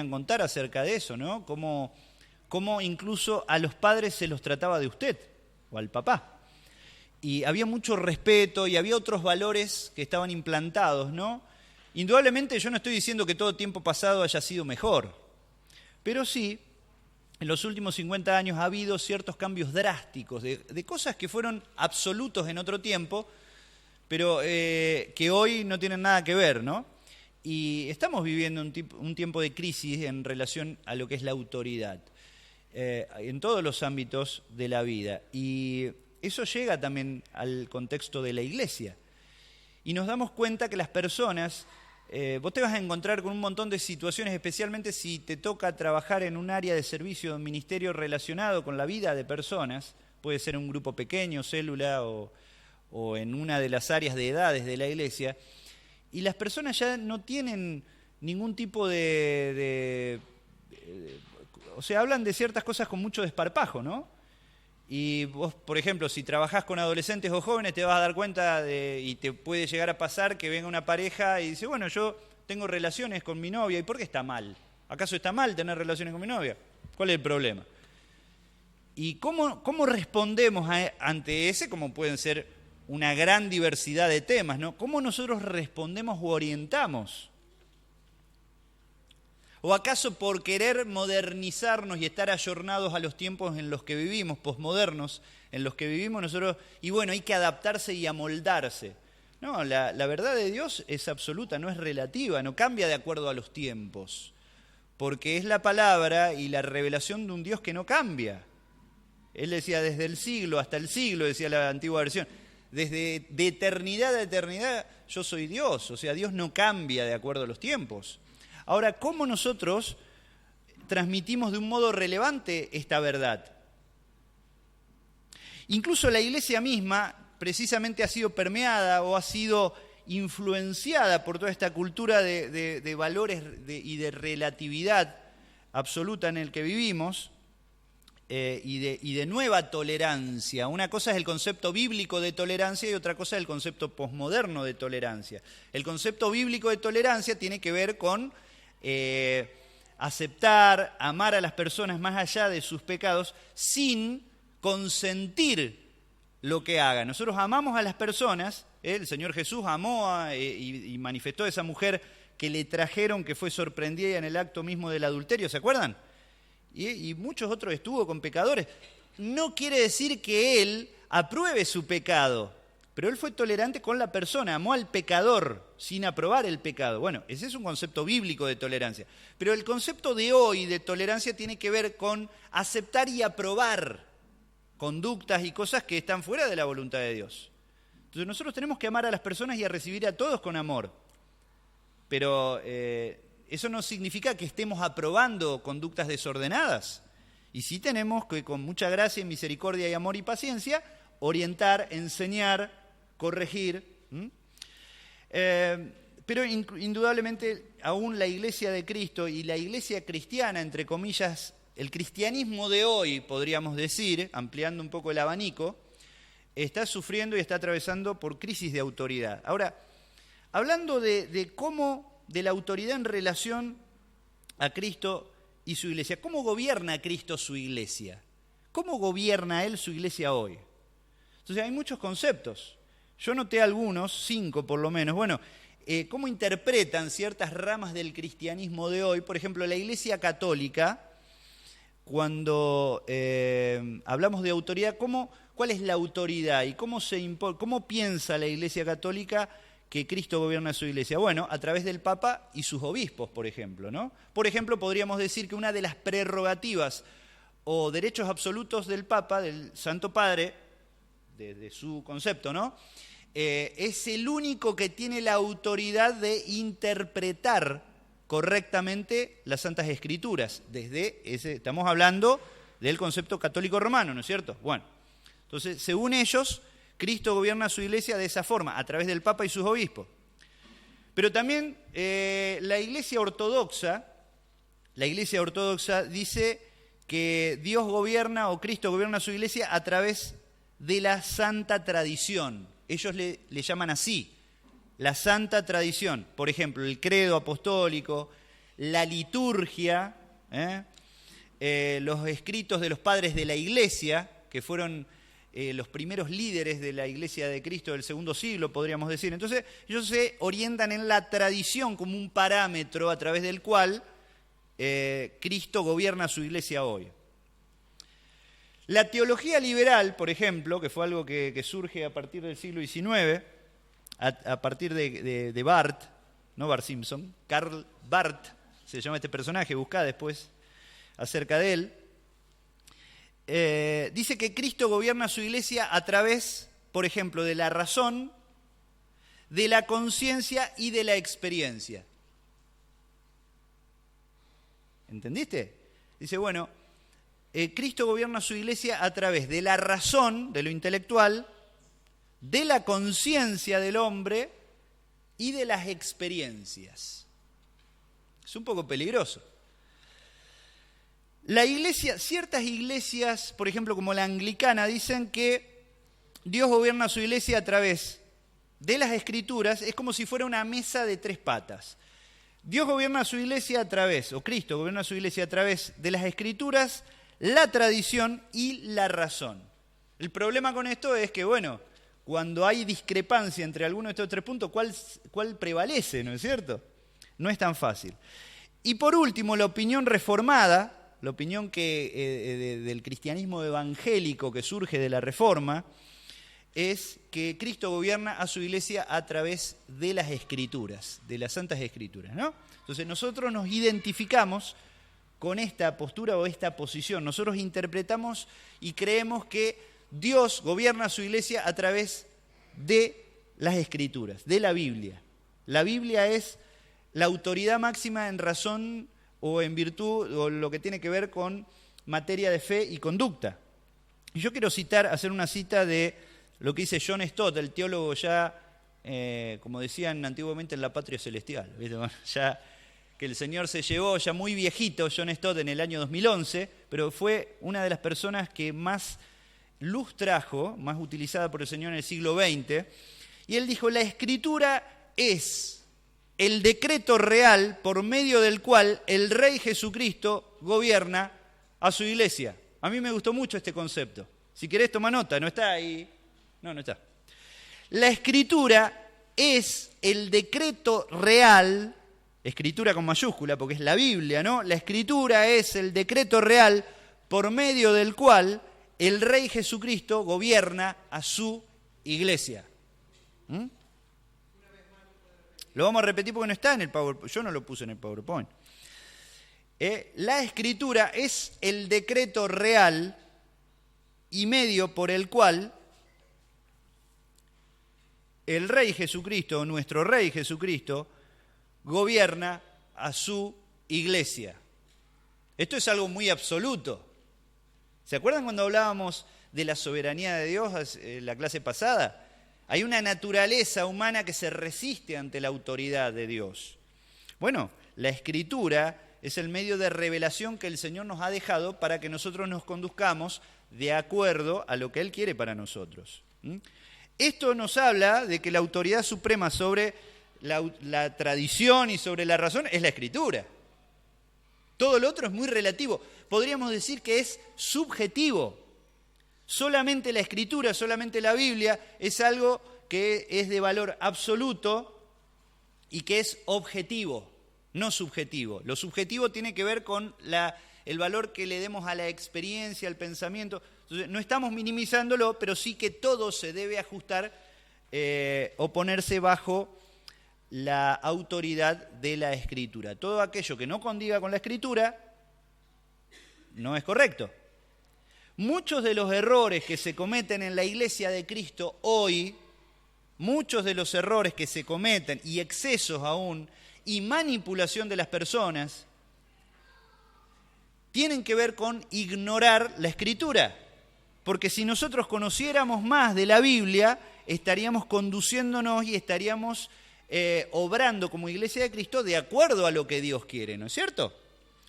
contar acerca de eso, ¿no? Cómo incluso a los padres se los trataba de usted o al papá. Y había mucho respeto y había otros valores que estaban implantados, ¿no? Indudablemente yo no estoy diciendo que todo tiempo pasado haya sido mejor, pero sí, en los últimos 50 años ha habido ciertos cambios drásticos de cosas que fueron absolutos en otro tiempo, pero que hoy no tienen nada que ver, ¿no? Y estamos viviendo un tiempo de crisis en relación a lo que es la autoridad, en todos los ámbitos de la vida. Y eso llega también al contexto de la iglesia. Y nos damos cuenta que las personas, vos te vas a encontrar con un montón de situaciones, especialmente si te toca trabajar en un área de servicio, de un ministerio relacionado con la vida de personas, puede ser un grupo pequeño, célula o en una de las áreas de edades de la iglesia, y las personas ya no tienen ningún tipo o sea, hablan de ciertas cosas con mucho desparpajo, ¿no? Y vos, por ejemplo, si trabajás con adolescentes o jóvenes, te vas a dar cuenta y te puede llegar a pasar que venga una pareja y dice, bueno, yo tengo relaciones con mi novia, ¿y por qué está mal? ¿Acaso está mal tener relaciones con mi novia? ¿Cuál es el problema? ¿Y cómo respondemos ante ese, como pueden ser una gran diversidad de temas, ¿no? ¿Cómo nosotros respondemos o orientamos? ¿O acaso por querer modernizarnos y estar ayornados a los tiempos en los que vivimos, posmodernos, en los que vivimos nosotros, y bueno, hay que adaptarse y amoldarse? No, la verdad de Dios es absoluta, no es relativa, no cambia de acuerdo a los tiempos, porque es la palabra y la revelación de un Dios que no cambia. Él decía, desde el siglo hasta el siglo, decía la antigua versión, desde de eternidad a eternidad yo soy Dios, o sea, Dios no cambia de acuerdo a los tiempos. Ahora, ¿cómo nosotros transmitimos de un modo relevante esta verdad? Incluso la iglesia misma precisamente ha sido permeada o ha sido influenciada por toda esta cultura de valores y de relatividad absoluta en el que vivimos y de nueva tolerancia. Una cosa es el concepto bíblico de tolerancia y otra cosa es el concepto posmoderno de tolerancia. El concepto bíblico de tolerancia tiene que ver con aceptar, amar a las personas más allá de sus pecados sin consentir lo que hagan. Nosotros amamos a las personas, el Señor Jesús amó y manifestó a esa mujer que le trajeron, que fue sorprendida en el acto mismo del adulterio, ¿se acuerdan? Y muchos otros estuvo con pecadores. No quiere decir que Él apruebe su pecado, pero él fue tolerante con la persona, amó al pecador sin aprobar el pecado. Bueno, ese es un concepto bíblico de tolerancia. Pero el concepto de hoy de tolerancia tiene que ver con aceptar y aprobar conductas y cosas que están fuera de la voluntad de Dios. Entonces nosotros tenemos que amar a las personas y a recibir a todos con amor. Pero eso no significa que estemos aprobando conductas desordenadas. Y sí tenemos que, con mucha gracia, misericordia y amor y paciencia, orientar, enseñar, corregir. Pero indudablemente aún la Iglesia de Cristo y la Iglesia cristiana, entre comillas, el cristianismo de hoy, podríamos decir, ampliando un poco el abanico, está sufriendo y está atravesando por crisis de autoridad. Ahora, hablando de la autoridad en relación a Cristo y su iglesia, ¿cómo gobierna Cristo su iglesia? ¿Cómo gobierna Él su iglesia hoy? Entonces hay muchos conceptos. Yo noté algunos, 5 por lo menos. Bueno, ¿cómo interpretan ciertas ramas del cristianismo de hoy? Por ejemplo, la Iglesia Católica, cuando hablamos de autoridad, ¿cuál es la autoridad y cómo piensa la Iglesia Católica que Cristo gobierna su iglesia? Bueno, a través del Papa y sus obispos, por ejemplo, ¿no? Por ejemplo, podríamos decir que una de las prerrogativas o derechos absolutos del Papa, del Santo Padre, de su concepto, ¿no? Es el único que tiene la autoridad de interpretar correctamente las Santas Escrituras. Estamos hablando del concepto católico romano, ¿no es cierto? Bueno, entonces, según ellos, Cristo gobierna su iglesia de esa forma, a través del Papa y sus obispos. Pero también la Iglesia Ortodoxa dice que Dios gobierna o Cristo gobierna su iglesia a través de la santa tradición. Ellos le llaman así, la santa tradición. Por ejemplo, el credo apostólico, la liturgia, los escritos de los padres de la iglesia, que fueron los primeros líderes de la Iglesia de Cristo del segundo siglo, podríamos decir. Entonces, ellos se orientan en la tradición como un parámetro a través del cual Cristo gobierna su iglesia hoy. La teología liberal, por ejemplo, que fue algo que surge a partir del siglo XIX, a partir de Barth, no Bart Simpson, Karl Barth, se llama este personaje, buscá después acerca de él, dice que Cristo gobierna su iglesia a través, por ejemplo, de la razón, de la conciencia y de la experiencia. ¿Entendiste? Dice, bueno, Cristo gobierna su iglesia a través de la razón, de lo intelectual, de la conciencia del hombre y de las experiencias. Es un poco peligroso. Ciertas iglesias, por ejemplo como la anglicana, dicen que Dios gobierna su iglesia a través de las Escrituras, es como si fuera una mesa de 3 patas. Dios gobierna su iglesia a través, o Cristo gobierna su iglesia a través de las Escrituras, la tradición y la razón. El problema con esto es que, bueno, cuando hay discrepancia entre alguno de estos 3 puntos, ¿cuál prevalece, no es cierto? No es tan fácil. Y por último, la opinión reformada, la opinión del cristianismo evangélico que surge de la Reforma, es que Cristo gobierna a su iglesia a través de las Escrituras, de las Santas Escrituras, ¿no? Entonces nosotros nos identificamos con esta postura o esta posición. Nosotros interpretamos y creemos que Dios gobierna su iglesia a través de las Escrituras, de la Biblia. La Biblia es la autoridad máxima en razón o en virtud o lo que tiene que ver con materia de fe y conducta. Y yo quiero hacer una cita de lo que dice John Stott, el teólogo ya, como decían antiguamente, en la patria celestial, ¿viste? Bueno, ya que el Señor se llevó, ya muy viejito, John Stott en el año 2011, pero fue una de las personas que más luz trajo, más utilizada por el Señor en el siglo XX, y él dijo, la Escritura es el decreto real por medio del cual el Rey Jesucristo gobierna a su iglesia. A mí me gustó mucho este concepto. Si querés toma nota, no está ahí. No está. La Escritura es el decreto real, Escritura con mayúscula porque es la Biblia, ¿no? La Escritura es el decreto real por medio del cual el Rey Jesucristo gobierna a su iglesia. Lo vamos a repetir porque no está en el PowerPoint. Yo no lo puse en el PowerPoint. La Escritura es el decreto real y medio por el cual el Rey Jesucristo, nuestro Rey Jesucristo, gobierna a su iglesia. Esto es algo muy absoluto. ¿Se acuerdan cuando hablábamos de la soberanía de Dios en la clase pasada? Hay una naturaleza humana que se resiste ante la autoridad de Dios. Bueno, la Escritura es el medio de revelación que el Señor nos ha dejado para que nosotros nos conduzcamos de acuerdo a lo que Él quiere para nosotros. Esto nos habla de que la autoridad suprema sobre la tradición y sobre la razón es la Escritura. Todo lo otro es muy relativo. Podríamos decir que es subjetivo. Solamente la Escritura, solamente la Biblia es algo que es de valor absoluto y que es objetivo, no subjetivo. Lo subjetivo tiene que ver con el valor que le demos a la experiencia, al pensamiento. Entonces, no estamos minimizándolo, pero sí que todo se debe ajustar o ponerse bajo la autoridad de la Escritura. Todo aquello que no condiga con la Escritura no es correcto. Muchos de los errores que se cometen en la Iglesia de Cristo hoy, muchos de los errores que se cometen, y excesos aún, y manipulación de las personas, tienen que ver con ignorar la Escritura. Porque si nosotros conociéramos más de la Biblia, estaríamos conduciéndonos y estaríamos obrando como Iglesia de Cristo de acuerdo a lo que Dios quiere, ¿no es cierto?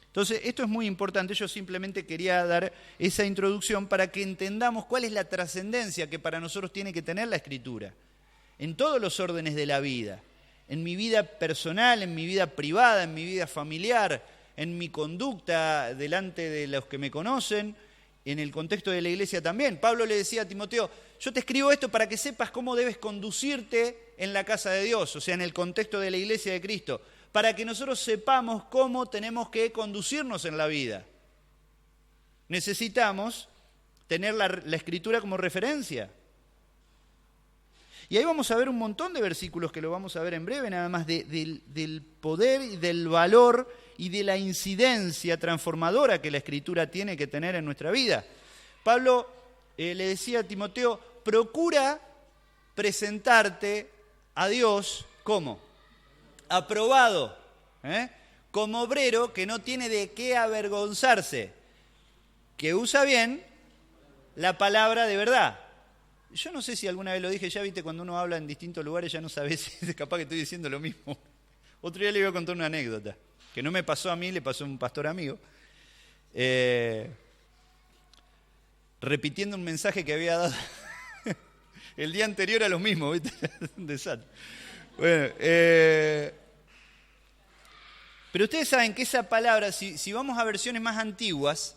Entonces, esto es muy importante. Yo simplemente quería dar esa introducción para que entendamos cuál es la trascendencia que para nosotros tiene que tener la Escritura en todos los órdenes de la vida, en mi vida personal, en mi vida privada, en mi vida familiar, en mi conducta delante de los que me conocen, en el contexto de la iglesia también. Pablo le decía a Timoteo, yo te escribo esto para que sepas cómo debes conducirte en la casa de Dios, o sea, en el contexto de la iglesia de Cristo, para que nosotros sepamos cómo tenemos que conducirnos en la vida. Necesitamos tener la Escritura como referencia. Y ahí vamos a ver un montón de versículos que lo vamos a ver en breve, nada más del poder y del valor y de la incidencia transformadora que la Escritura tiene que tener en nuestra vida. Pablo le decía a Timoteo, procura presentarte a Dios, ¿cómo? Aprobado, como obrero que no tiene de qué avergonzarse, que usa bien la palabra de verdad. Yo no sé si alguna vez lo dije, ya viste, cuando uno habla en distintos lugares ya no sabes si es capaz que estoy diciendo lo mismo. Otro día le iba a contar una anécdota, que no me pasó a mí, le pasó a un pastor amigo, repitiendo un mensaje que había dado el día anterior a los mismos, ¿viste? Un desastre. Bueno, pero ustedes saben que esa palabra, si vamos a versiones más antiguas,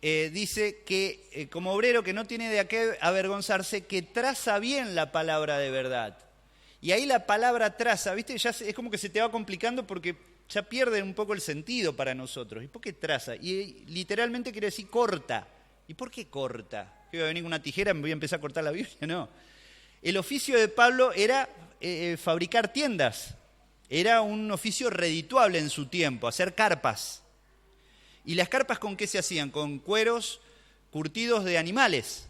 dice que como obrero que no tiene de qué avergonzarse, que traza bien la palabra de verdad. Y ahí la palabra traza, ¿viste? Ya es como que se te va complicando porque ya pierde un poco el sentido para nosotros. ¿Y por qué traza? Y literalmente quiere decir corta. ¿Y por qué corta? ¿Que voy a venir con una tijera y me voy a empezar a cortar la Biblia? No. El oficio de Pablo era fabricar tiendas. Era un oficio redituable en su tiempo, hacer carpas. ¿Y las carpas con qué se hacían? Con cueros curtidos de animales.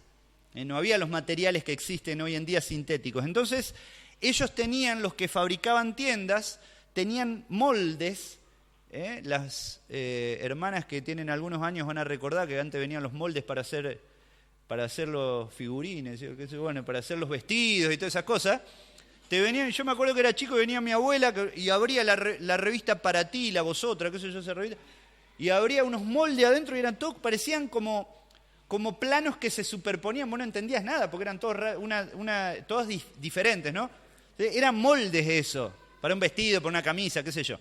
No había los materiales que existen hoy en día sintéticos. Entonces, ellos tenían, los que fabricaban tiendas, tenían moldes. Las hermanas que tienen algunos años van a recordar que antes venían los moldes para hacer los figurines, bueno, para hacer los vestidos y todas esas cosas. Yo me acuerdo que era chico y venía mi abuela y abría la revista Para Ti, La Vosotras, qué sé yo, esa revista. Y habría unos moldes adentro y eran todos, parecían como planos que se superponían. Vos no entendías nada porque eran todas diferentes, ¿no? Eran moldes eso, para un vestido, para una camisa, qué sé yo.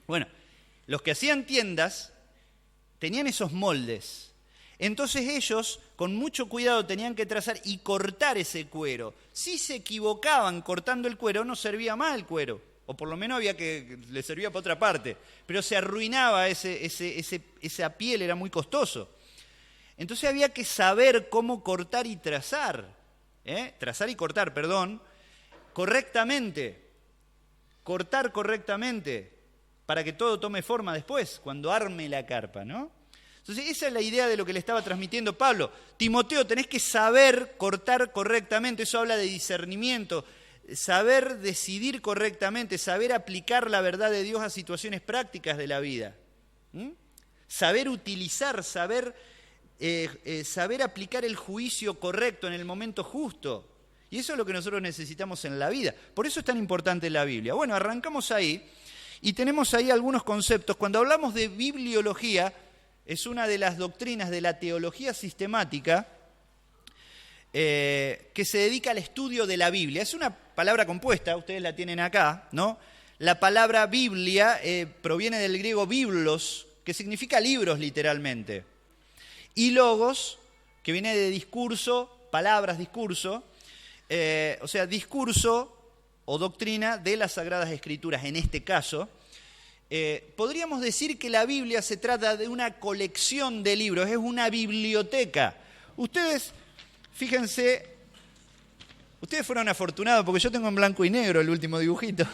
Bueno, los que hacían tiendas tenían esos moldes. Entonces ellos, con mucho cuidado, tenían que trazar y cortar ese cuero. Si se equivocaban cortando el cuero, no servía más el cuero. O por lo menos le servía para otra parte. Pero se arruinaba esa piel, era muy costoso. Entonces había que saber cómo cortar y trazar. Trazar y cortar, perdón. correctamente, cortar correctamente, para que todo tome forma después, cuando arme la carpa, ¿no? Entonces, esa es la idea de lo que le estaba transmitiendo Pablo. Timoteo, tenés que saber cortar correctamente, eso habla de discernimiento, saber decidir correctamente, saber aplicar la verdad de Dios a situaciones prácticas de la vida. Saber utilizar, saber aplicar el juicio correcto en el momento justo. Y eso es lo que nosotros necesitamos en la vida. Por eso es tan importante la Biblia. Bueno, arrancamos ahí y tenemos ahí algunos conceptos. Cuando hablamos de bibliología, es una de las doctrinas de la teología sistemática que se dedica al estudio de la Biblia. Es una palabra compuesta, ustedes la tienen acá, ¿no? La palabra Biblia proviene del griego biblos, que significa libros literalmente. Y logos, que viene de discurso, palabras, discurso, o sea, discurso o doctrina de las Sagradas Escrituras, en este caso. Podríamos decir que la Biblia se trata de una colección de libros, es una biblioteca. Ustedes, fíjense, ustedes fueron afortunados porque yo tengo en blanco y negro el último dibujito.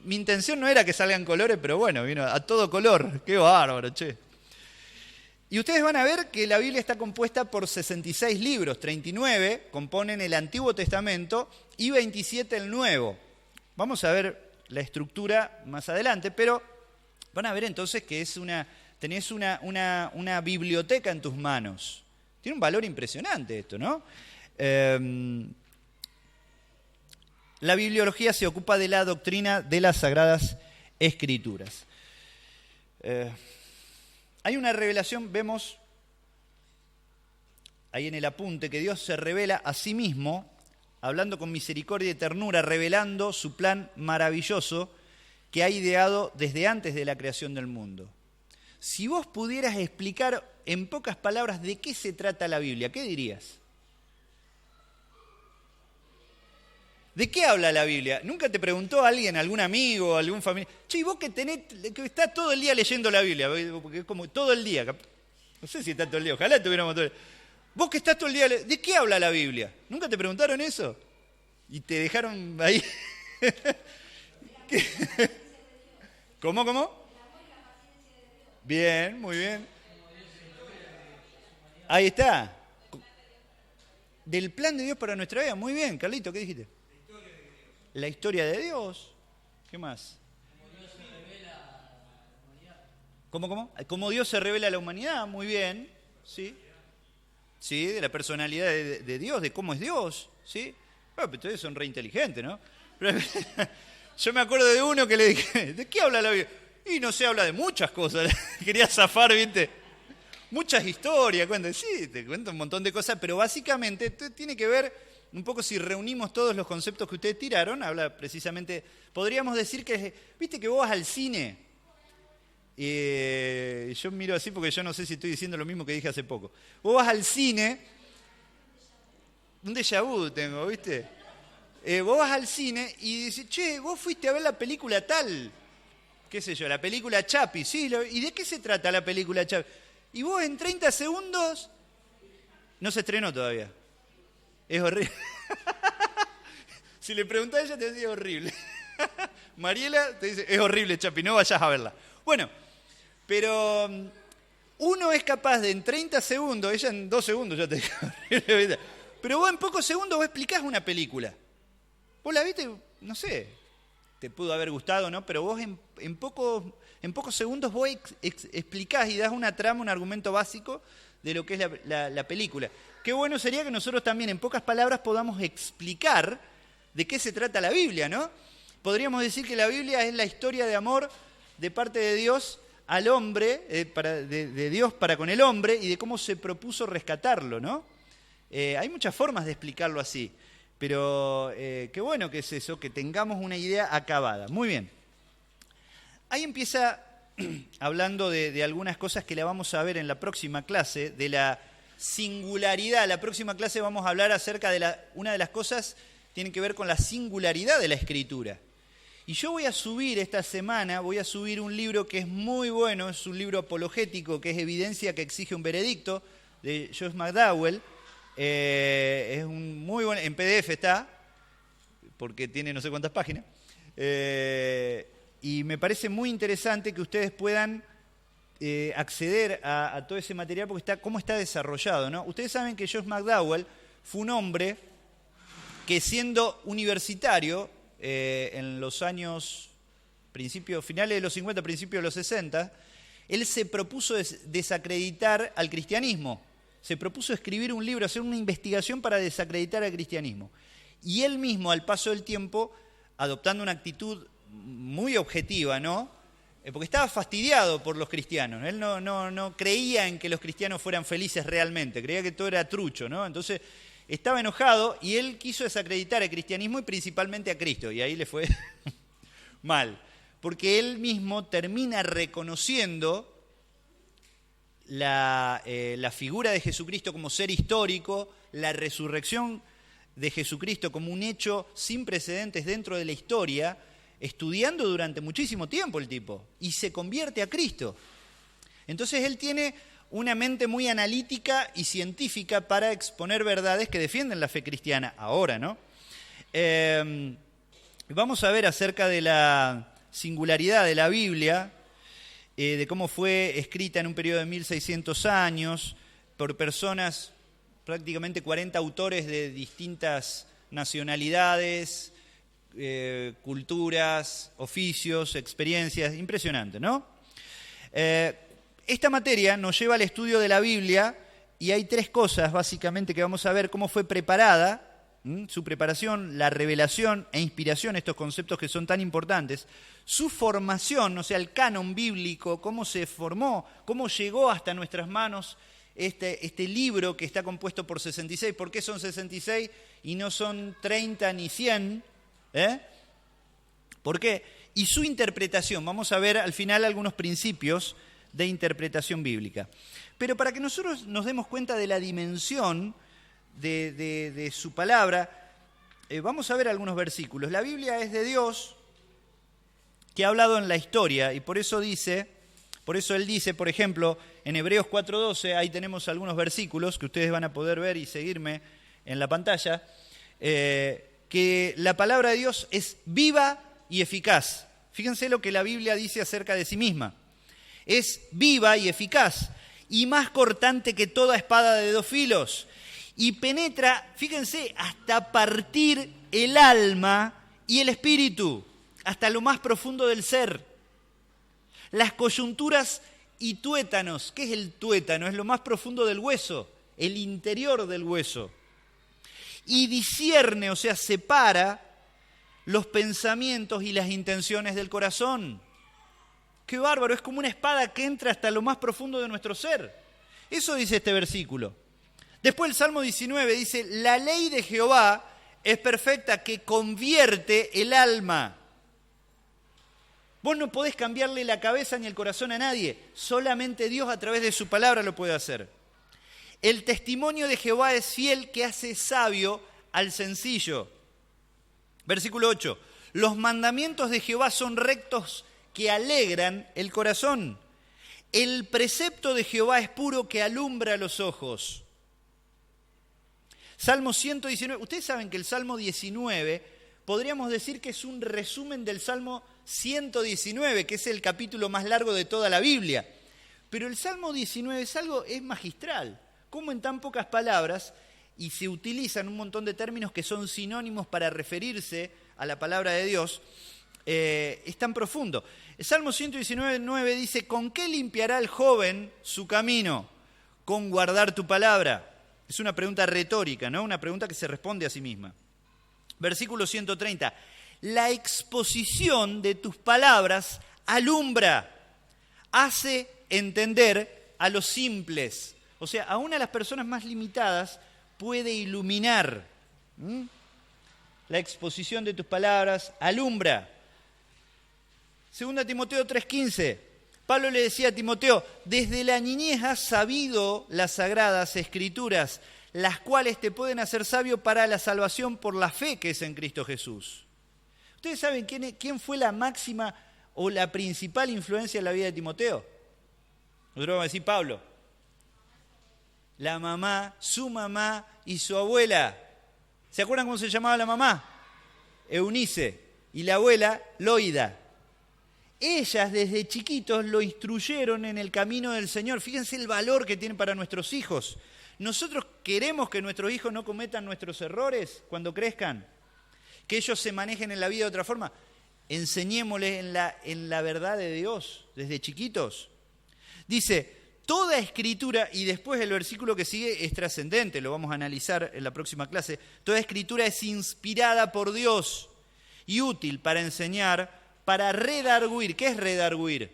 Mi intención no era que salgan colores, pero bueno, vino a todo color. Qué bárbaro, che. Y ustedes van a ver que la Biblia está compuesta por 66 libros, 39 componen el Antiguo Testamento y 27 el Nuevo. Vamos a ver la estructura más adelante, pero van a ver entonces que tenés una biblioteca en tus manos. Tiene un valor impresionante esto, ¿no? La bibliología se ocupa de la doctrina de las Sagradas Escrituras. Hay una revelación, vemos ahí en el apunte, que Dios se revela a sí mismo, hablando con misericordia y ternura, revelando su plan maravilloso que ha ideado desde antes de la creación del mundo. Si vos pudieras explicar en pocas palabras de qué se trata la Biblia, ¿qué dirías? ¿De qué habla la Biblia? ¿Nunca te preguntó alguien, algún amigo, algún familiar? Che, ¿y vos que estás todo el día leyendo la Biblia? Porque es como todo el día. No sé si está todo el día, ojalá tuviéramos todo el día. Vos que estás todo el día, ¿de qué habla la Biblia? ¿Nunca te preguntaron eso? Y te dejaron ahí. ¿Cómo? Bien, muy bien. Ahí está. Del plan de Dios para nuestra vida. Muy bien, Carlito, ¿qué dijiste? La historia de Dios. ¿Qué más? ¿Cómo? Como Dios se revela a la humanidad. Muy bien. Sí. Sí, de la personalidad de Dios, de cómo es Dios. ¿Sí? Bueno, pero ustedes son re inteligentes, ¿no? Pero, yo me acuerdo de uno que le dije, ¿de qué habla la Biblia? Y no sé, habla de muchas cosas. Quería zafar, ¿viste? Muchas historias. Sí, te cuento un montón de cosas, pero básicamente tiene que ver un poco, si reunimos todos los conceptos que ustedes tiraron, habla precisamente, podríamos decir que, ¿viste que vos vas al cine? Yo miro así porque yo no sé si estoy diciendo lo mismo que dije hace poco. Vos vas al cine, un déjà vu tengo, ¿viste? Vos vas al cine y dices, che, vos fuiste a ver la película tal, qué sé yo, la película Chapi, ¿sí? ¿Y de qué se trata la película Chapi? Y vos en 30 segundos, no se estrenó todavía. Es horrible. Si le preguntás a ella te decía horrible. Mariela te dice, es horrible, Chapi, no vayas a verla. Bueno, pero uno es capaz de en 30 segundos, ella en 2 segundos ya te dijo horrible. Pero vos en pocos segundos vos explicás una película. Vos la viste, no sé, te pudo haber gustado, ¿no? Pero vos en pocos segundos vos explicás y das una trama, un argumento básico de lo que es la película. Qué bueno sería que nosotros también en pocas palabras podamos explicar de qué se trata la Biblia, ¿no? Podríamos decir que la Biblia es la historia de amor de parte de Dios al hombre, de Dios para con el hombre y de cómo se propuso rescatarlo, ¿no? Hay muchas formas de explicarlo así, pero qué bueno que es eso, que tengamos una idea acabada. Muy bien. Ahí empieza hablando de algunas cosas que la vamos a ver en la próxima clase, de la singularidad. La próxima clase vamos a hablar acerca de una de las cosas tiene que ver con la singularidad de la Escritura. Y yo voy a subir esta semana, un libro que es muy bueno, es un libro apologético, que es Evidencia que exige un veredicto, de Josh McDowell. Es un muy buen, en PDF está, porque tiene no sé cuántas páginas. Y me parece muy interesante que ustedes puedan acceder a todo ese material porque cómo está desarrollado, ¿no? Ustedes saben que Josh McDowell fue un hombre que siendo universitario en los años finales de los 50, principios de los 60, él se propuso desacreditar al cristianismo. Se propuso escribir un libro, hacer una investigación para desacreditar al cristianismo. Y él mismo, al paso del tiempo, adoptando una actitud muy objetiva, ¿no? Porque estaba fastidiado por los cristianos. Él no creía en que los cristianos fueran felices realmente, creía que todo era trucho, ¿no? Entonces estaba enojado y él quiso desacreditar el cristianismo y principalmente a Cristo. Y ahí le fue mal. Porque él mismo termina reconociendo la figura de Jesucristo como ser histórico, la resurrección de Jesucristo como un hecho sin precedentes dentro de la historia, estudiando durante muchísimo tiempo el tipo, y se convierte a Cristo. Entonces él tiene una mente muy analítica y científica para exponer verdades que defienden la fe cristiana ahora, ¿no? Vamos a ver acerca de la singularidad de la Biblia, de cómo fue escrita en un periodo de 1600 años por personas, prácticamente 40 autores de distintas nacionalidades, culturas, oficios, experiencias, impresionante, ¿no? Esta materia nos lleva al estudio de la Biblia y hay tres cosas básicamente que vamos a ver cómo fue preparada, su preparación, la revelación e inspiración, estos conceptos que son tan importantes, su formación, o sea, el canon bíblico, cómo se formó, cómo llegó hasta nuestras manos este libro que está compuesto por 66, ¿por qué son 66 y no son 30 ni 100? ¿Por qué? Y su interpretación, vamos a ver al final algunos principios de interpretación bíblica. Pero para que nosotros nos demos cuenta de la dimensión de su palabra, vamos a ver algunos versículos. La Biblia es de Dios que ha hablado en la historia y por eso él dice, por ejemplo, en Hebreos 4:12, ahí tenemos algunos versículos que ustedes van a poder ver y seguirme en la pantalla, que la palabra de Dios es viva y eficaz. Fíjense lo que la Biblia dice acerca de sí misma. Es viva y eficaz y más cortante que toda espada de dos filos y penetra, fíjense, hasta partir el alma y el espíritu, hasta lo más profundo del ser. Las coyunturas y tuétanos. ¿Qué es el tuétano? Es lo más profundo del hueso, el interior del hueso. Y discierne, o sea, separa los pensamientos y las intenciones del corazón. ¡Qué bárbaro! Es como una espada que entra hasta lo más profundo de nuestro ser. Eso dice este versículo. Después el Salmo 19 dice, la ley de Jehová es perfecta que convierte el alma. Vos no podés cambiarle la cabeza ni el corazón a nadie. Solamente Dios a través de su palabra lo puede hacer. El testimonio de Jehová es fiel que hace sabio al sencillo. Versículo 8. Los mandamientos de Jehová son rectos que alegran el corazón. El precepto de Jehová es puro que alumbra los ojos. Salmo 119. Ustedes saben que el Salmo 19 podríamos decir que es un resumen del Salmo 119, que es el capítulo más largo de toda la Biblia. Pero el Salmo 19 es magistral. Como en tan pocas palabras, y se utilizan un montón de términos que son sinónimos para referirse a la palabra de Dios, es tan profundo. El Salmo 119:9 dice, ¿con qué limpiará el joven su camino? Con guardar tu palabra. Es una pregunta retórica, ¿no? Una pregunta que se responde a sí misma. Versículo 130. La exposición de tus palabras alumbra, hace entender a los simples. O sea, aún a las personas más limitadas puede iluminar. La exposición de tus palabras alumbra. 2 Timoteo 3:15. Pablo le decía a Timoteo, desde la niñez has sabido las sagradas escrituras, las cuales te pueden hacer sabio para la salvación por la fe que es en Cristo Jesús. ¿Ustedes saben quién fue la máxima o la principal influencia en la vida de Timoteo? Nosotros vamos a decir Pablo. La mamá, su mamá y su abuela. ¿Se acuerdan cómo se llamaba la mamá? Eunice, y la abuela, Loida. Ellas desde chiquitos lo instruyeron en el camino del Señor. Fíjense el valor que tiene para nuestros hijos. ¿Nosotros queremos que nuestros hijos no cometan nuestros errores cuando crezcan? ¿Que ellos se manejen en la vida de otra forma? Enseñémosles en la verdad de Dios desde chiquitos. Dice, toda escritura, y después el versículo que sigue es trascendente, lo vamos a analizar en la próxima clase. Toda escritura es inspirada por Dios y útil para enseñar, para redarguir. ¿Qué es redarguir?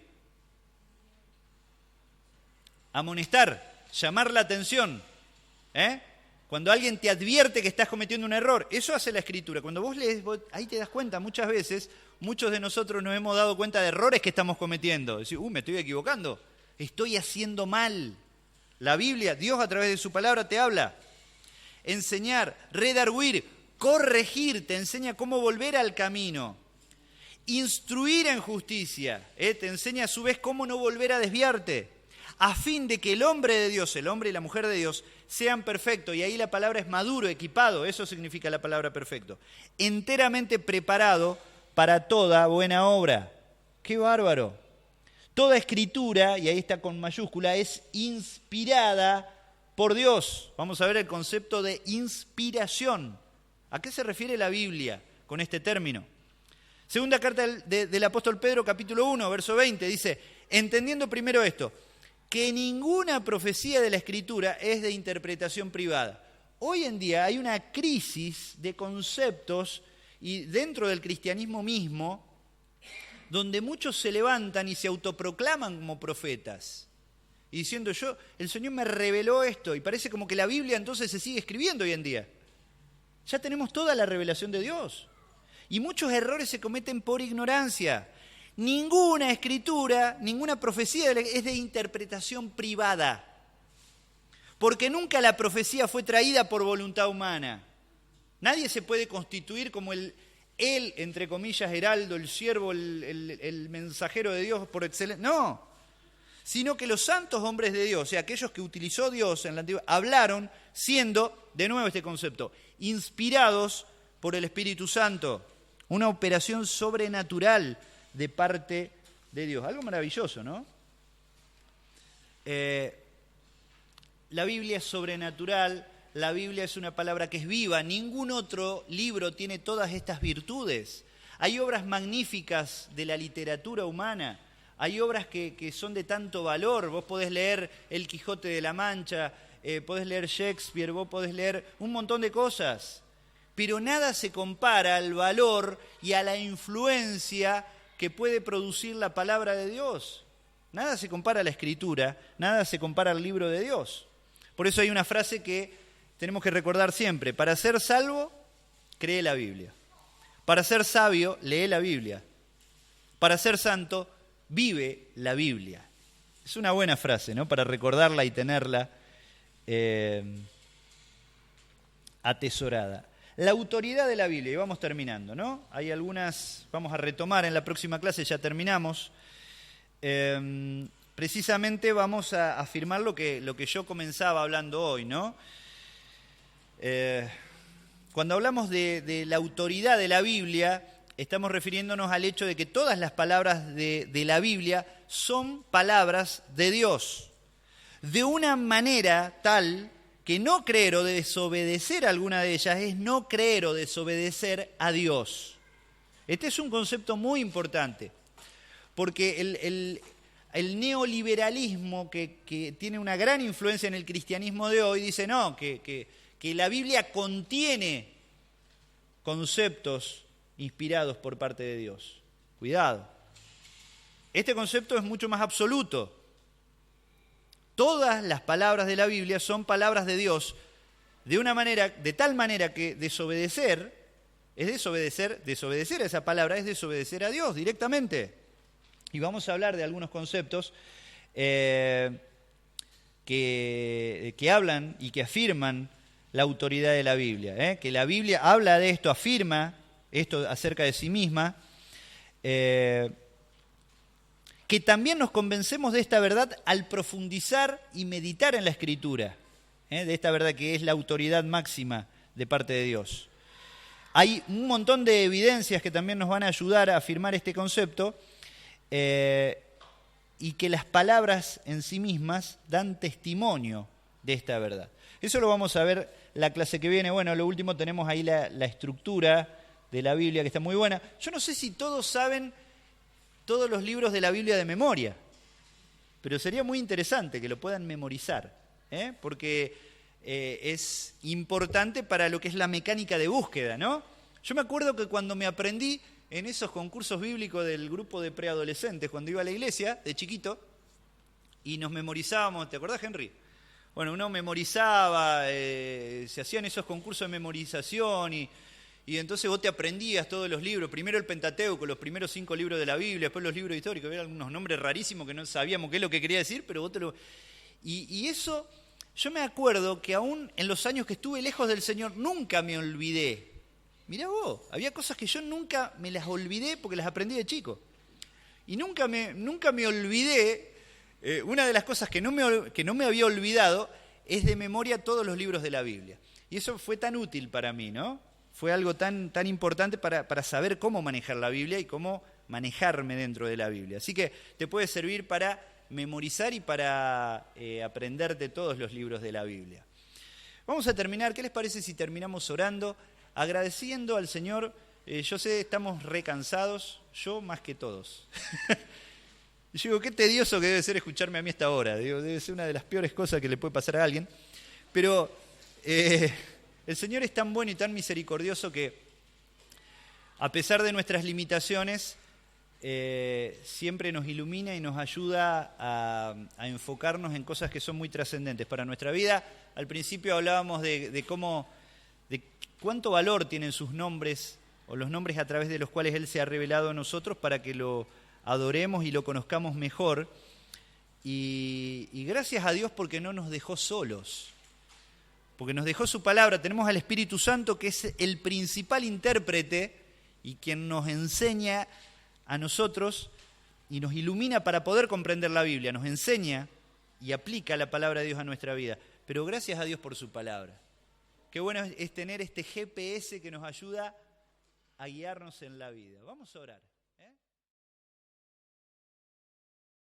Amonestar, llamar la atención. Cuando alguien te advierte que estás cometiendo un error, eso hace la escritura. Cuando vos lees, ahí te das cuenta, muchas veces, muchos de nosotros nos hemos dado cuenta de errores que estamos cometiendo. Decir, me estoy equivocando, estoy haciendo mal. La Biblia, Dios a través de su palabra te habla. Enseñar, redarguir, corregir, te enseña cómo volver al camino. Instruir en justicia, te enseña a su vez cómo no volver a desviarte, a fin de que el hombre de Dios, el hombre y la mujer de Dios, sean perfectos. Y ahí la palabra es maduro, equipado, eso significa la palabra perfecto. Enteramente preparado para toda buena obra. ¡Qué bárbaro! Toda escritura, y ahí está con mayúscula, es inspirada por Dios. Vamos a ver el concepto de inspiración. ¿A qué se refiere la Biblia con este término? Segunda carta del apóstol Pedro, capítulo 1, verso 20, dice, entendiendo primero esto, que ninguna profecía de la Escritura es de interpretación privada. Hoy en día hay una crisis de conceptos y dentro del cristianismo mismo, donde muchos se levantan y se autoproclaman como profetas, y diciendo el Señor me reveló esto, y parece como que la Biblia entonces se sigue escribiendo hoy en día. Ya tenemos toda la revelación de Dios, y muchos errores se cometen por ignorancia. Ninguna escritura, ninguna profecía es de interpretación privada, porque nunca la profecía fue traída por voluntad humana. Nadie se puede constituir como el entre comillas, heraldo, el siervo, el mensajero de Dios por excelencia. No, sino que los santos hombres de Dios, o sea, aquellos que utilizó Dios en la antigüedad, hablaron siendo, de nuevo este concepto, inspirados por el Espíritu Santo. Una operación sobrenatural de parte de Dios. Algo maravilloso, ¿no? La Biblia es sobrenatural, la Biblia es una palabra que es viva, ningún otro libro tiene todas estas virtudes. Hay obras magníficas de la literatura humana, hay obras que son de tanto valor. Vos podés leer El Quijote de la Mancha, podés leer Shakespeare, vos podés leer un montón de cosas, pero nada se compara al valor y a la influencia que puede producir la palabra de Dios. Nada se compara a la Escritura, nada se compara al libro de Dios. Por eso hay una frase que tenemos que recordar siempre: para ser salvo, cree la Biblia. Para ser sabio, lee la Biblia. Para ser santo, vive la Biblia. Es una buena frase, ¿no? Para recordarla y tenerla atesorada. La autoridad de la Biblia, y vamos terminando, ¿no? Hay algunas, vamos a retomar en la próxima clase, ya terminamos. Precisamente vamos a afirmar lo que yo comenzaba hablando hoy, ¿no? Cuando hablamos de la autoridad de la Biblia, estamos refiriéndonos al hecho de que todas las palabras de la Biblia son palabras de Dios, de una manera tal que no creer o desobedecer alguna de ellas es no creer o desobedecer a Dios. Este es un concepto muy importante, porque el neoliberalismo que tiene una gran influencia en el cristianismo de hoy dice no, que la Biblia contiene conceptos inspirados por parte de Dios. Cuidado. Este concepto es mucho más absoluto. Todas las palabras de la Biblia son palabras de Dios de tal manera que desobedecer a esa palabra es desobedecer a Dios directamente. Y vamos a hablar de algunos conceptos que hablan y que afirman la autoridad de la Biblia, que la Biblia habla de esto, afirma esto acerca de sí misma, que también nos convencemos de esta verdad al profundizar y meditar en la Escritura, de esta verdad que es la autoridad máxima de parte de Dios. Hay un montón de evidencias que también nos van a ayudar a afirmar este concepto y que las palabras en sí mismas dan testimonio de esta verdad. Eso lo vamos a ver la clase que viene. Bueno, lo último tenemos ahí la estructura de la Biblia que está muy buena. Yo no sé si todos saben todos los libros de la Biblia de memoria, pero sería muy interesante que lo puedan memorizar, porque es importante para lo que es la mecánica de búsqueda, ¿no? Yo me acuerdo que cuando me aprendí en esos concursos bíblicos del grupo de preadolescentes, cuando iba a la iglesia, de chiquito, y nos memorizábamos, ¿te acordás, Henry? Bueno, uno memorizaba, se hacían esos concursos de memorización y entonces vos te aprendías todos los libros, primero el Pentateuco, los primeros 5 libros de la Biblia, después los libros históricos, había algunos nombres rarísimos que no sabíamos qué es lo que quería decir, pero vos te lo... Y eso, yo me acuerdo que aún en los años que estuve lejos del Señor, nunca me olvidé. Mirá vos, había cosas que yo nunca me las olvidé porque las aprendí de chico. Y nunca me olvidé, una de las cosas que no me había olvidado es de memoria todos los libros de la Biblia. Y eso fue tan útil para mí, ¿no? Fue algo tan importante para saber cómo manejar la Biblia y cómo manejarme dentro de la Biblia. Así que te puede servir para memorizar y para aprenderte todos los libros de la Biblia. Vamos a terminar, ¿qué les parece si terminamos orando, agradeciendo al Señor? Yo sé, estamos recansados, yo más que todos. Yo digo, qué tedioso que debe ser escucharme a mí a esta hora. Digo, debe ser una de las peores cosas que le puede pasar a alguien. Pero el Señor es tan bueno y tan misericordioso que, a pesar de nuestras limitaciones, siempre nos ilumina y nos ayuda a enfocarnos en cosas que son muy trascendentes para nuestra vida. Al principio hablábamos de cuánto valor tienen sus nombres, o los nombres a través de los cuales Él se ha revelado a nosotros para que lo adoremos y lo conozcamos mejor. Y gracias a Dios porque no nos dejó solos, porque nos dejó su palabra. Tenemos al Espíritu Santo, que es el principal intérprete y quien nos enseña a nosotros y nos ilumina para poder comprender la Biblia, nos enseña y aplica la palabra de Dios a nuestra vida. Pero gracias a Dios por su palabra. Qué bueno es tener este GPS que nos ayuda a guiarnos en la vida. Vamos a orar.